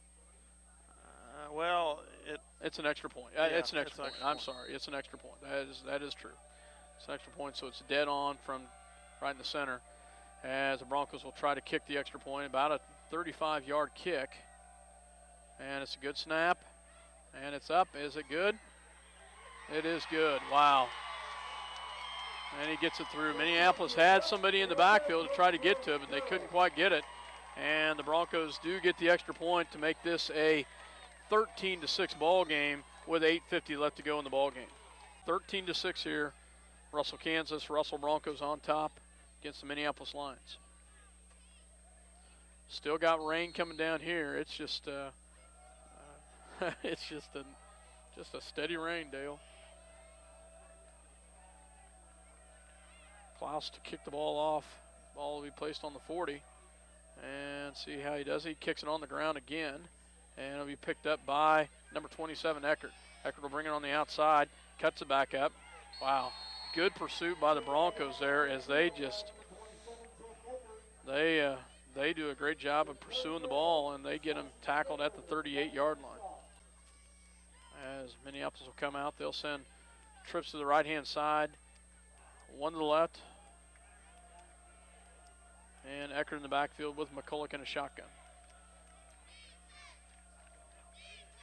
It's an extra point. It's an extra point. I'm sorry, it's an extra point. That is true. It's an extra point, so it's dead on from right in the center. As the Broncos will try to kick the extra point, about a 35-yard kick, and it's a good snap, and it's up. Is it good? It is good. Wow. And he gets it through. Minneapolis had somebody in the backfield to try to get to it, but they couldn't quite get it. And the Broncos do get the extra point to make this a 13-6 ball game with 8:50 left to go in the ball game. 13-6 here. Russell, Kansas. Russell Broncos on top against the Minneapolis Lions. Still got rain coming down here. It's just it's just a steady rain, Dale. Klaus to kick the ball off. Ball will be placed on the 40. And see how he does. He kicks it on the ground again. And it'll be picked up by number 27, Eckert. Eckert will bring it on the outside. Cuts it back up. Wow. Good pursuit by the Broncos there as they just they do a great job of pursuing the ball, and they get them tackled at the 38-yard line. As Minneapolis will come out, they'll send trips to the right-hand side, one to the left, and Eckert in the backfield with McCulloch in a shotgun.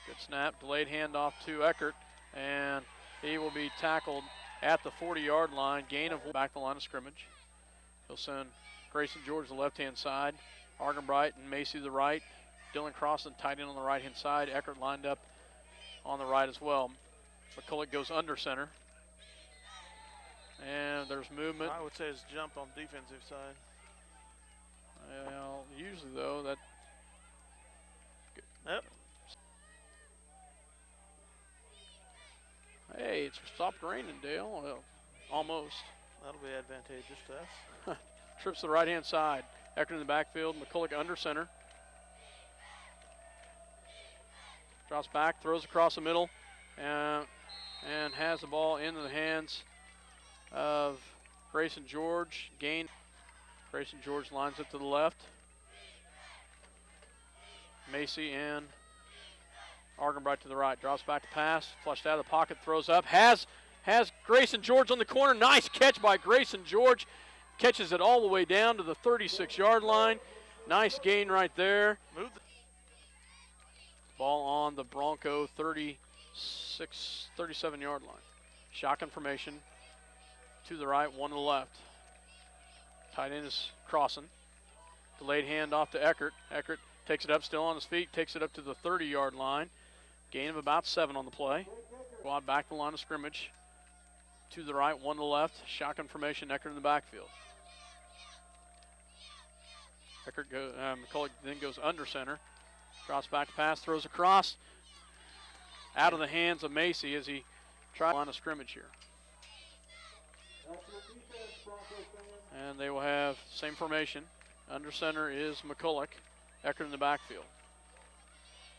Good snap, delayed handoff to Eckert, and he will be tackled at the 40-yard line, gain of back the line of scrimmage. He'll send Grayson George to the left-hand side, Argenbright and Macy to the right, Dylan Crossan tight end on the right-hand side, Eckert lined up on the right as well. McCulloch goes under center, and there's movement. I would say it's jump on defensive side. Well, usually though that. Yep. Hey, it's stopped raining, Dale. Well, almost. That'll be advantageous to us. Trips to the right-hand side. Eckert in the backfield. McCulloch under center. Drops back, throws across the middle, and has the ball into the hands of Grayson George. Gain. Grayson George lines it to the left. Macy and Argenbright to the right. Drops back to pass. Flushed out of the pocket. Throws up. Has Grayson George on the corner. Nice catch by Grayson George. Catches it all the way down to the 36-yard line. Nice gain right there. Ball on the Bronco 37-yard line. Shotgun formation. To the right, one to the left. Tight end is Crossan. Delayed handoff to Eckert. Eckert takes it up, still on his feet, takes it up to the 30-yard line. Gain of about 7 on the play. Squad back the line of scrimmage. To the right, one to the left. Shotgun formation, Eckert in the backfield. McCulloch then goes under center. Drops back to pass, throws across. Out of the hands of Macy as he tries the line of scrimmage here. And they will have same formation. Under center is McCulloch. Eckert in the backfield.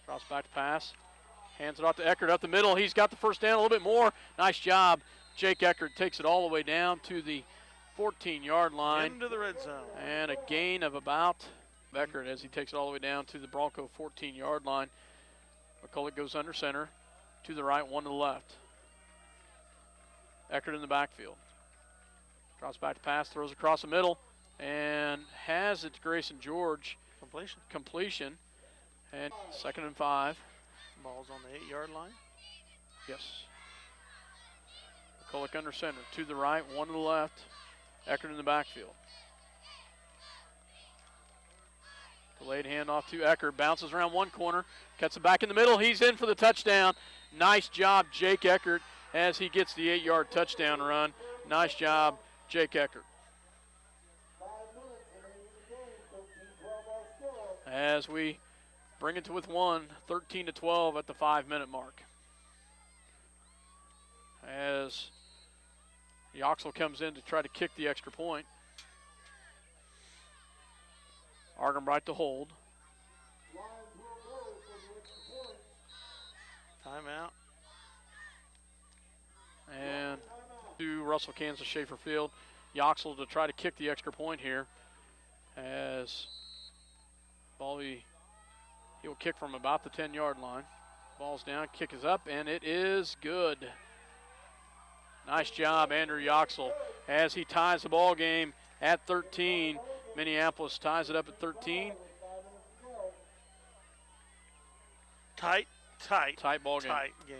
Drops back to pass. Hands it off to Eckert up the middle. He's got the first down a little bit more. Nice job. Jake Eckert takes it all the way down to the 14-yard line. Into the red zone. And a gain of about Eckert as he takes it all the way down to the Bronco 14-yard line. McCulloch goes under center. To the right, one to the left. Eckert in the backfield. Drops back to pass, throws across the middle, and has it to Grayson George. Completion. And 2nd and 5. Ball's on the 8-yard line. Yes. McCulloch under center. To the right, one to the left. Eckert in the backfield. Delayed handoff to Eckert. Bounces around one corner. Cuts it back in the middle. He's in for the touchdown. Nice job, Jake Eckert, as he gets the 8-yard touchdown run. Nice job, Jake Eckert. As we bring it to with 13-12 at the 5-minute mark. As Yoxel comes in to try to kick the extra point. Argenbright to hold. Timeout. And to Russell, Kansas Schaefer Field. Yoxel to try to kick the extra point here. As ball he will kick from about the 10-yard line. Ball's down, kick is up, and it is good. Nice job, Andrew Yoxel, as he ties the ball game at 13. Minneapolis ties it up at 13. Tight ball game. Tight game.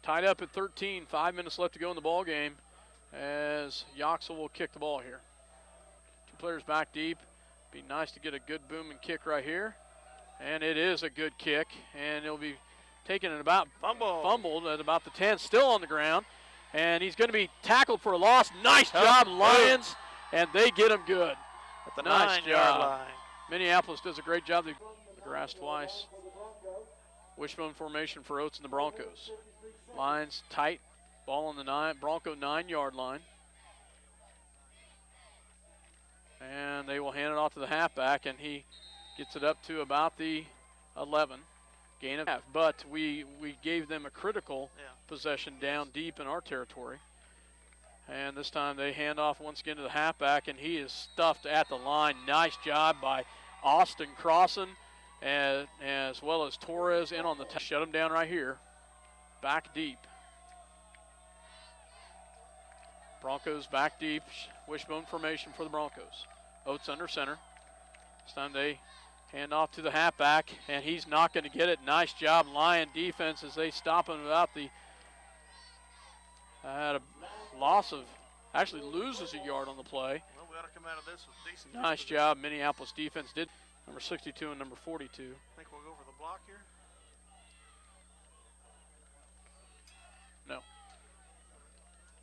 Tied up at 13, 5 minutes left to go in the ball game as Yoxel will kick the ball here. 2 players back deep. Be nice to get a good booming kick right here. And it is a good kick, and it'll be taken at about fumbled at about the 10, still on the ground. And he's going to be tackled for a loss. Nice job, Lions, and they get him good. At the nice 9-yard line. Minneapolis does a great job. They the grass twice. Wishbone formation for Oates and the Broncos. Lines tight. Ball on the Bronco 9-yard line. And they will hand it off to the halfback, and he gets it up to about the 11. Gain of half. But we gave them a critical possession down deep in our territory. And this time they hand off once again to the halfback, and he is stuffed at the line. Nice job by Austin Crossan, as well as Torres in on the shut him down right here. Back deep. Broncos back deep. Wishbone formation for the Broncos. Oates under center. This time they hand off to the halfback, and he's not going to get it. Nice job, Lion defense, as they stop him without the a loss of, actually loses a yard on the play. Well, we ought to come out of this with decent. Nice job, Minneapolis defense did. Number 62 and number 42. I think we'll go for the block here. No.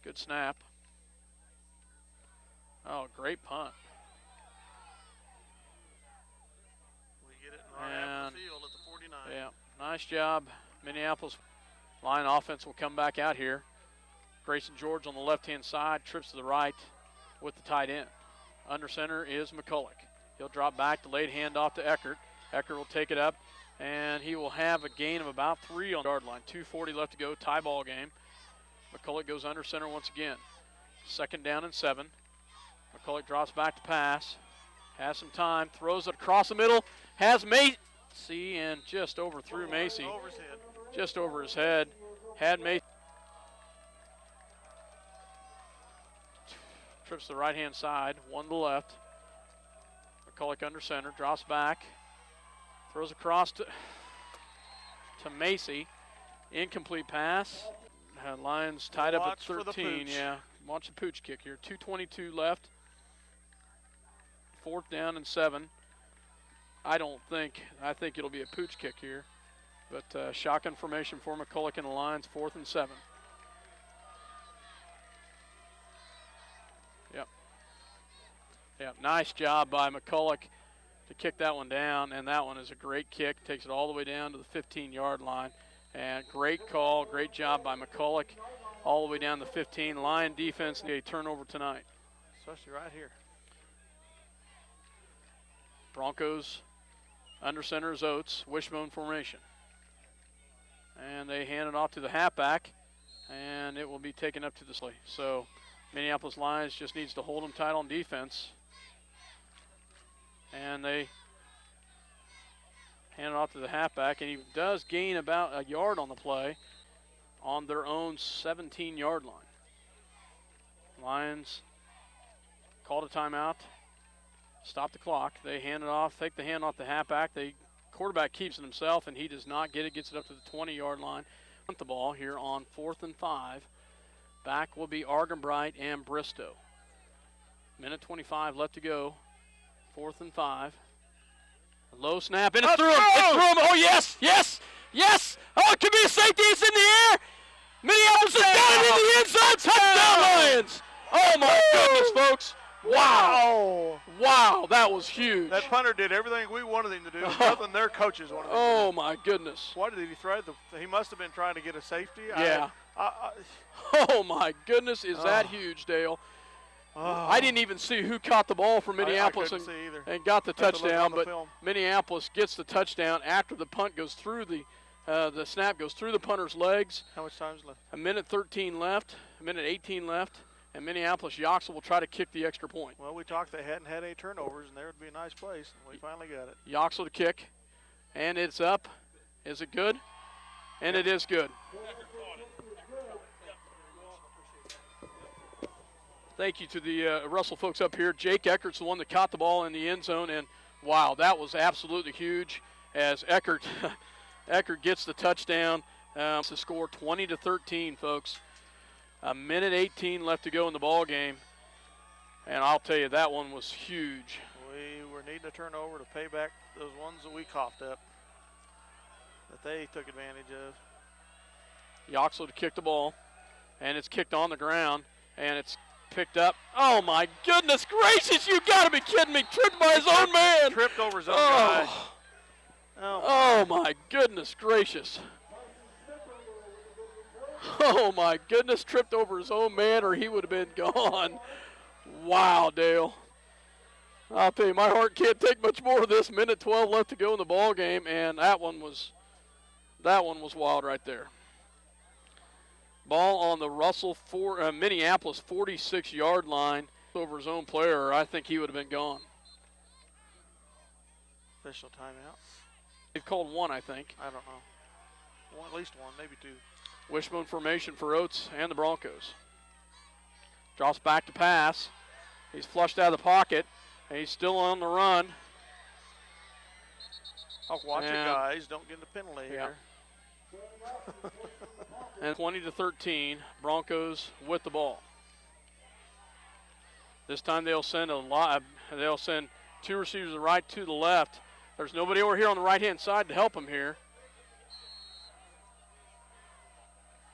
Good snap. Oh, great punt. We get it right out of the field at the 49. Yeah, nice job. Minneapolis line offense will come back out here. Grayson George on the left-hand side, trips to the right with the tight end. Under center is McCulloch. He'll drop back, delayed handoff to Eckert. Eckert will take it up, and he will have a gain of about 3 on the yard line. 2:40 left to go, tie ball game. McCulloch goes under center once again. 2nd down and 7. McCulloch drops back to pass. Has some time, throws it across the middle. Has Macy, and just overthrew Macy. Over his head. Just over his head. Had Macy. Trips to the right-hand side, 1 to the left. McCulloch under center, drops back. Throws across to Macy. Incomplete pass. Lions tied up at 13. Yeah, watch the pooch kick here. 2:22 left. 4th down and 7. I think it'll be a pooch kick here. But shotgun formation for McCulloch and the Lions, 4th and 7. Yep, nice job by McCulloch to kick that one down, and that one is a great kick. Takes it all the way down to the 15-yard line. And great call, great job by McCulloch all the way down the 15. Lion defense need a turnover tonight. Especially right here. Broncos under center is Oates, wishbone formation. And they hand it off to the halfback, and it will be taken up to the slate. So Minneapolis Lions just needs to hold them tight on defense. And they hand it off to the halfback, and he does gain about a yard on the play on their own 17-yard line. Lions called a timeout, stop the clock. They hand it off, take the hand off the halfback. The quarterback keeps it himself, and he does not get it, gets it up to the 20-yard line. Punt the ball here on 4th and 5. Back will be Argenbright and Bristow. Minute 25 left to go. 4th and 5. A low snap, and it's through him. It's through him. Oh, yes, yes, yes. Oh, it could be a safety. It's in the air. Minneapolis has got it in the end zone. Touchdown, Lions. Oh, my goodness, folks. Wow. Wow, that was huge. That punter did everything we wanted him to do. Nothing their coaches wanted him to do. Oh, my goodness. What did he throw? He must have been trying to get a safety. Yeah. Oh, my goodness, is that huge, Dale. I didn't even see who caught the ball from Minneapolis I couldn't see either. and got the touchdown, but film. Minneapolis gets the touchdown after the punt goes through the snap goes through the punter's legs. How much time's left? A minute 13 left, a minute 18 left, and Minneapolis Yoxel will try to kick the extra point. Well, we talked they hadn't had any turnovers, and there would be a nice place, and we finally got it. Yoxel to kick, and it's up. Is it good? And it is good. Thank you to the Russell folks up here. Jake Eckert's the one that caught the ball in the end zone, and wow, that was absolutely huge as Eckert gets the touchdown to score 20-13, folks. A minute 18 left to go in the ball game, and I'll tell you, that one was huge. We were needing a turnover to pay back those ones that we coughed up that they took advantage of. Yoxel to kick the ball, and it's kicked on the ground, and it's picked up. Oh, my goodness gracious. You got to be kidding me. Tripped by his own man. Tripped over his own guy. Oh, my goodness gracious. Oh, my goodness. Tripped over his own man, or he would have been gone. Wow, Dale. I'll tell you, my heart can't take much more of this. Minute 12 left to go in the ball game, and that one was wild right there. Ball on the Minneapolis 46-yard line over his own player. I think he would have been gone. Official timeout. They've called one, I think. I don't know. One, at least one, maybe two. Wishbone formation for Oates and the Broncos. Drops back to pass. He's flushed out of the pocket, and he's still on the run. Oh, watch it, guys. Don't get a penalty here. And 20-13, Broncos with the ball. This time they'll send They'll send two receivers to the right, two to the left. There's nobody over here on the right-hand side to help him here.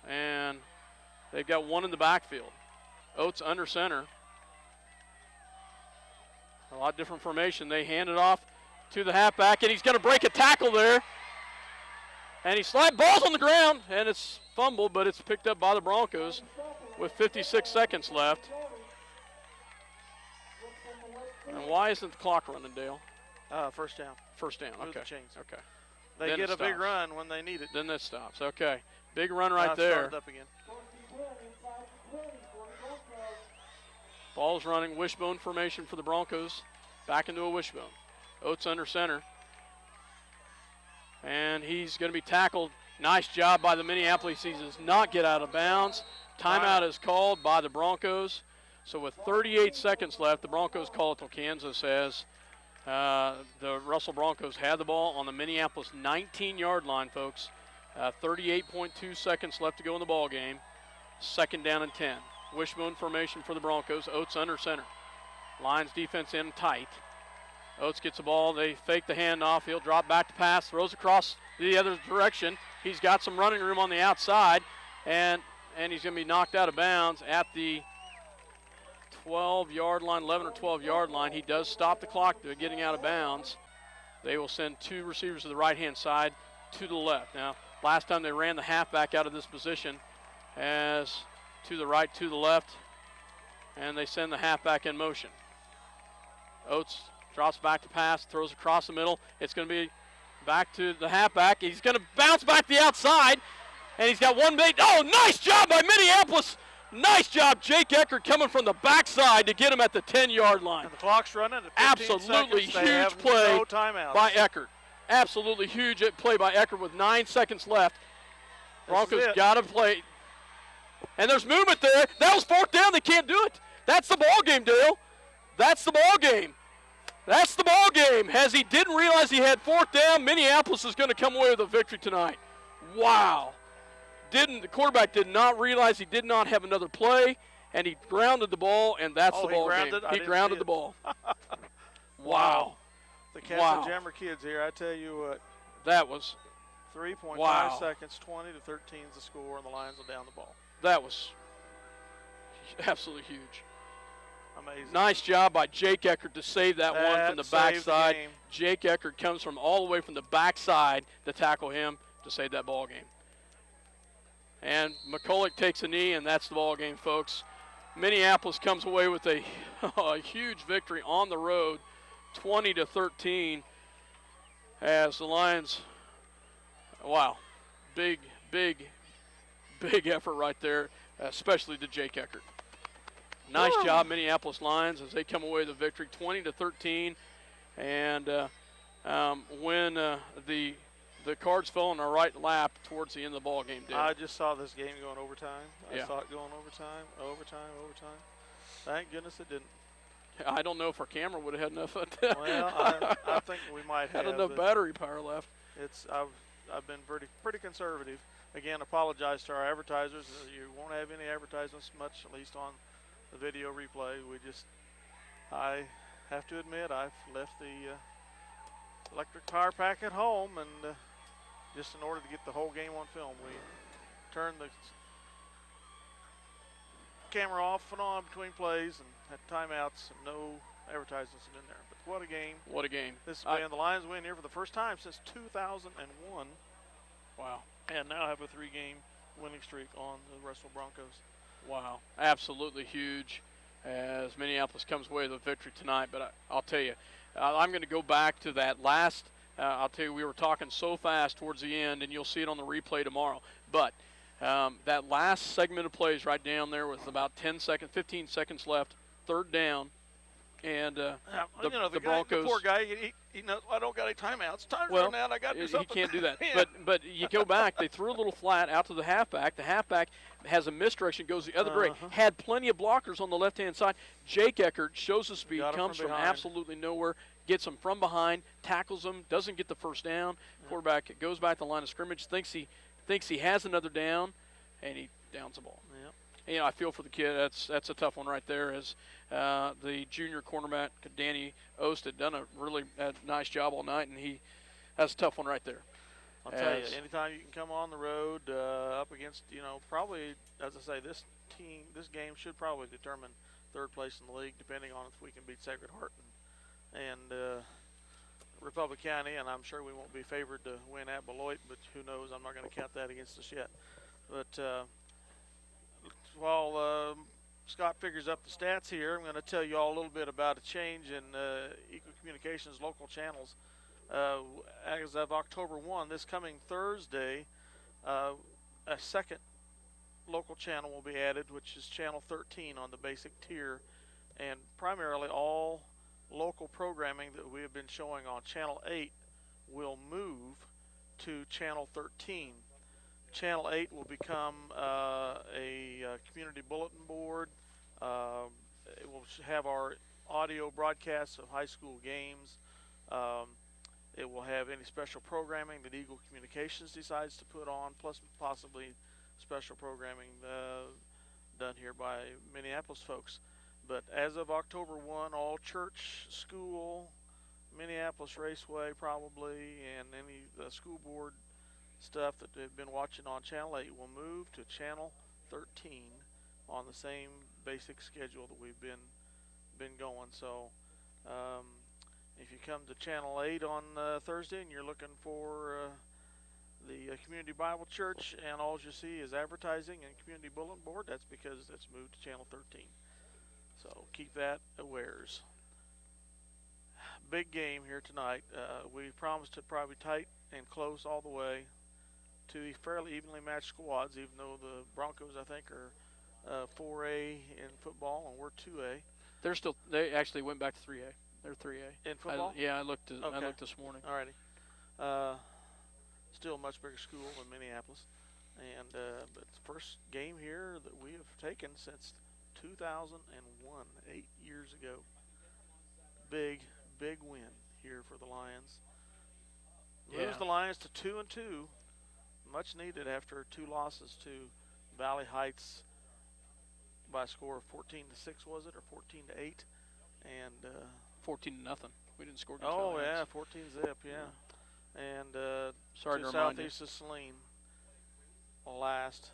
And they've got one in the backfield. Oates under center. A lot different formation. They hand it off to the halfback, and he's going to break a tackle there. And he slides, ball's on the ground, and it's fumbled, but it's picked up by the Broncos with 56 seconds left. And why isn't the clock running, Dale? First down. First down, Move okay. the chains. Okay. They Then get it a big stops. run when they need it. Then that stops, okay. Big run Now right it's there. started up again. Ball's running, wishbone formation for the Broncos. Back into a wishbone. Oates under center. And he's going to be tackled. Nice job by the Minneapolis. He does not get out of bounds. Timeout is called by the Broncos. So with 38 seconds left, the Broncos call it till Kansas as the Russell Broncos had the ball on the Minneapolis 19-yard line, folks. 38.2 seconds left to go in the ball game. Second down and 10. Wishbone formation for the Broncos. Oates under center. Lions defense in tight. Oates gets the ball. They fake the handoff. He'll drop back to pass. Throws across the other direction. He's got some running room on the outside. And he's going to be knocked out of bounds at the 12-yard line, 11 or 12-yard line. He does stop the clock to getting out of bounds. They will send two receivers to the right-hand side, two to the left. Now, last time they ran the halfback out of this position as to the right, to the left, and they send the halfback in motion. Oates drops back to pass, throws across the middle. It's going to be back to the halfback. He's going to bounce back the outside, and he's got one big. Oh, nice job by Minneapolis. Nice job, Jake Eckert coming from the backside to get him at the 10-yard line. And the clock's running at 15 Absolutely seconds. They huge have play no timeouts. by Eckert. Absolutely huge play by Eckert with 9 seconds left. Broncos got to play. And there's movement there. That was fourth down. They can't do it. That's the ball game, Dale. That's the ball game. That's the ball game. As he didn't realize he had fourth down, Minneapolis is going to come away with a victory tonight. Wow. The quarterback did not realize he did not have another play, and he grounded the ball, and that's the ball game. He grounded the ball. Wow. The Castle Jammer kids here, I tell you what. That was 3.5 seconds, 20 to 13 is the score, and the Lions will down the ball. That was absolutely huge. Amazing. Nice job by Jake Eckert to save that one from the backside. Jake Eckert comes from all the way from the backside to tackle him to save that ball game. And McCulloch takes a knee, and that's the ball game, folks. Minneapolis comes away with a huge victory on the road, 20 to 13, as the Lions. Wow, big effort right there, especially to Jake Eckert. Nice job, Minneapolis Lions, as they come away with a victory, 20 to 13, and when the cards fell in our right lap towards the end of the ball game, Dave. I just saw this game going overtime. Yeah. I saw it going overtime. Thank goodness it didn't. I don't know if our camera would have had enough. Well, I think we might have. Had enough battery power left. I've been pretty conservative. Again, apologize to our advertisers. You won't have any advertisements much, at least on the video replay. I have to admit, I've left the electric power pack at home, and just in order to get the whole game on film, we turned the camera off and on between plays and had timeouts and no advertisements in there. But what a game. What a game. This has been the Lions win here for the first time since 2001. Wow. And now have a 3-game winning streak on the Russell Broncos. Wow. Absolutely huge as Minneapolis comes away with a victory tonight. But I'll tell you, I'm going to go back to that last. I'll tell you, we were talking so fast towards the end, and you'll see it on the replay tomorrow. But that last segment of plays right down there with about 15 seconds left, third down, and the Broncos. The poor guy, he knows, I don't got any timeouts. Time's Well, running out. I got to do something. he can't do that. Yeah. But you go back, they threw a little flat out to the halfback. The halfback has a misdirection, goes the other way. Had plenty of blockers on the left-hand side. Jake Eckert shows the speed, comes from absolutely nowhere, gets him from behind, tackles him, doesn't get the first down. Quarterback goes back to the line of scrimmage, thinks he has another down, and he downs the ball. Yep. You know, I feel for the kid. That's a tough one right there. As the junior cornerback Danny Ost had done a really nice job all night, and that's a tough one right there. I'll tell you, anytime you can come on the road up against, probably, as I say, this game should probably determine third place in the league, depending on if we can beat Sacred Heart and Republic County, and I'm sure we won't be favored to win at Beloit, but who knows? I'm not going to count that against us yet. But while Scott figures up the stats here, I'm going to tell you all a little bit about a change in Eco Communications local channels. As of October 1, this coming Thursday, a second local channel will be added, which is Channel 13 on the basic tier, and primarily all local programming that we have been showing on Channel 8 will move to Channel 13. Channel 8 will become a community bulletin board. It will have our audio broadcasts of high school games. It will have any special programming that Eagle Communications decides to put on, plus possibly special programming done here by Minneapolis folks. But as of October 1, all church, school, Minneapolis Raceway probably, and any school board stuff that they've been watching on Channel 8 will move to Channel 13 on the same basic schedule that we've been going. So if you come to Channel 8 on Thursday and you're looking for the Community Bible Church and all you see is advertising and community bulletin board, that's because it's moved to Channel 13. So keep that awares. Big game here tonight. We promised it probably tight and close all the way. Two fairly evenly matched squads, even though the Broncos, I think, are 4A in football and we're 2A. They actually went back to 3A. They're 3A. In football? I looked this morning. Alrighty. Still a much bigger school than Minneapolis. And but it's the first game here that we have taken since 2001, 8 years ago. Big win here for the Lions. Lose the Lions to 2-2. Much needed after 2 losses to Valley Heights by a score of 14-6, was it, or 14-8? And 14-0. We didn't score against Valley Heights. 14-zip, yeah. And sorry to Southeast of Saline last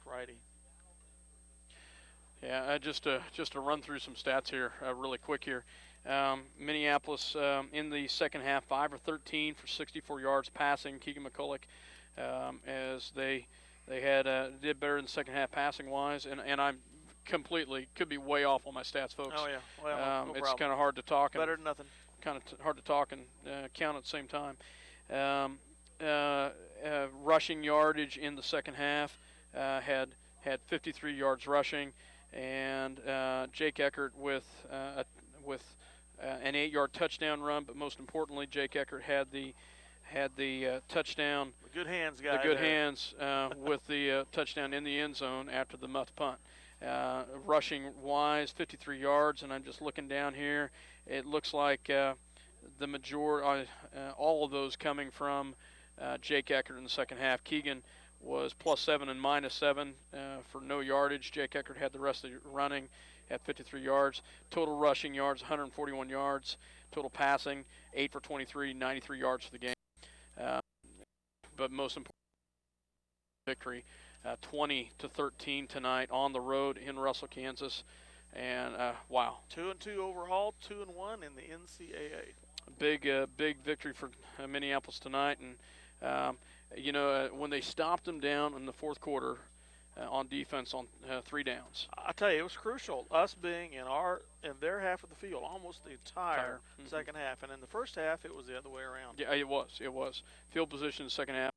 Friday. Yeah, just to run through some stats here really quick here. Minneapolis in the second half, 5 or 13 for 64 yards passing. Keegan McCulloch, as they did better in the second half passing wise, and I'm completely could be way off on my stats, folks. Oh yeah, well, no it's kind of hard to talk. Better than nothing. Kind of hard to talk and count at the same time. Rushing yardage in the second half had 53 yards rushing, and Jake Eckert with an 8-yard touchdown run. But most importantly, Jake Eckert had the touchdown. The good hands guy. The good hands with the touchdown in the end zone after the muff punt. Rushing wise, 53 yards, and I'm just looking down here. It looks like the majority, all of those coming from Jake Eckert in the second half. Keegan was +7 and -7 for no yardage. Jake Eckert had the rest of the running at 53 yards. Total rushing yards, 141 yards. Total passing, 8 for 23, 93 yards for the game. But most important, victory 20-13 tonight on the road in Russell, Kansas. And wow, 2-2 overall, 2-1 in the NCAA. big victory for Minneapolis tonight. And when they stopped them down in the fourth quarter on defense on 3 downs. I tell you, it was crucial, us being in their half of the field almost the entire second half. And in the first half, it was the other way around. Yeah, it was. Field position in the second half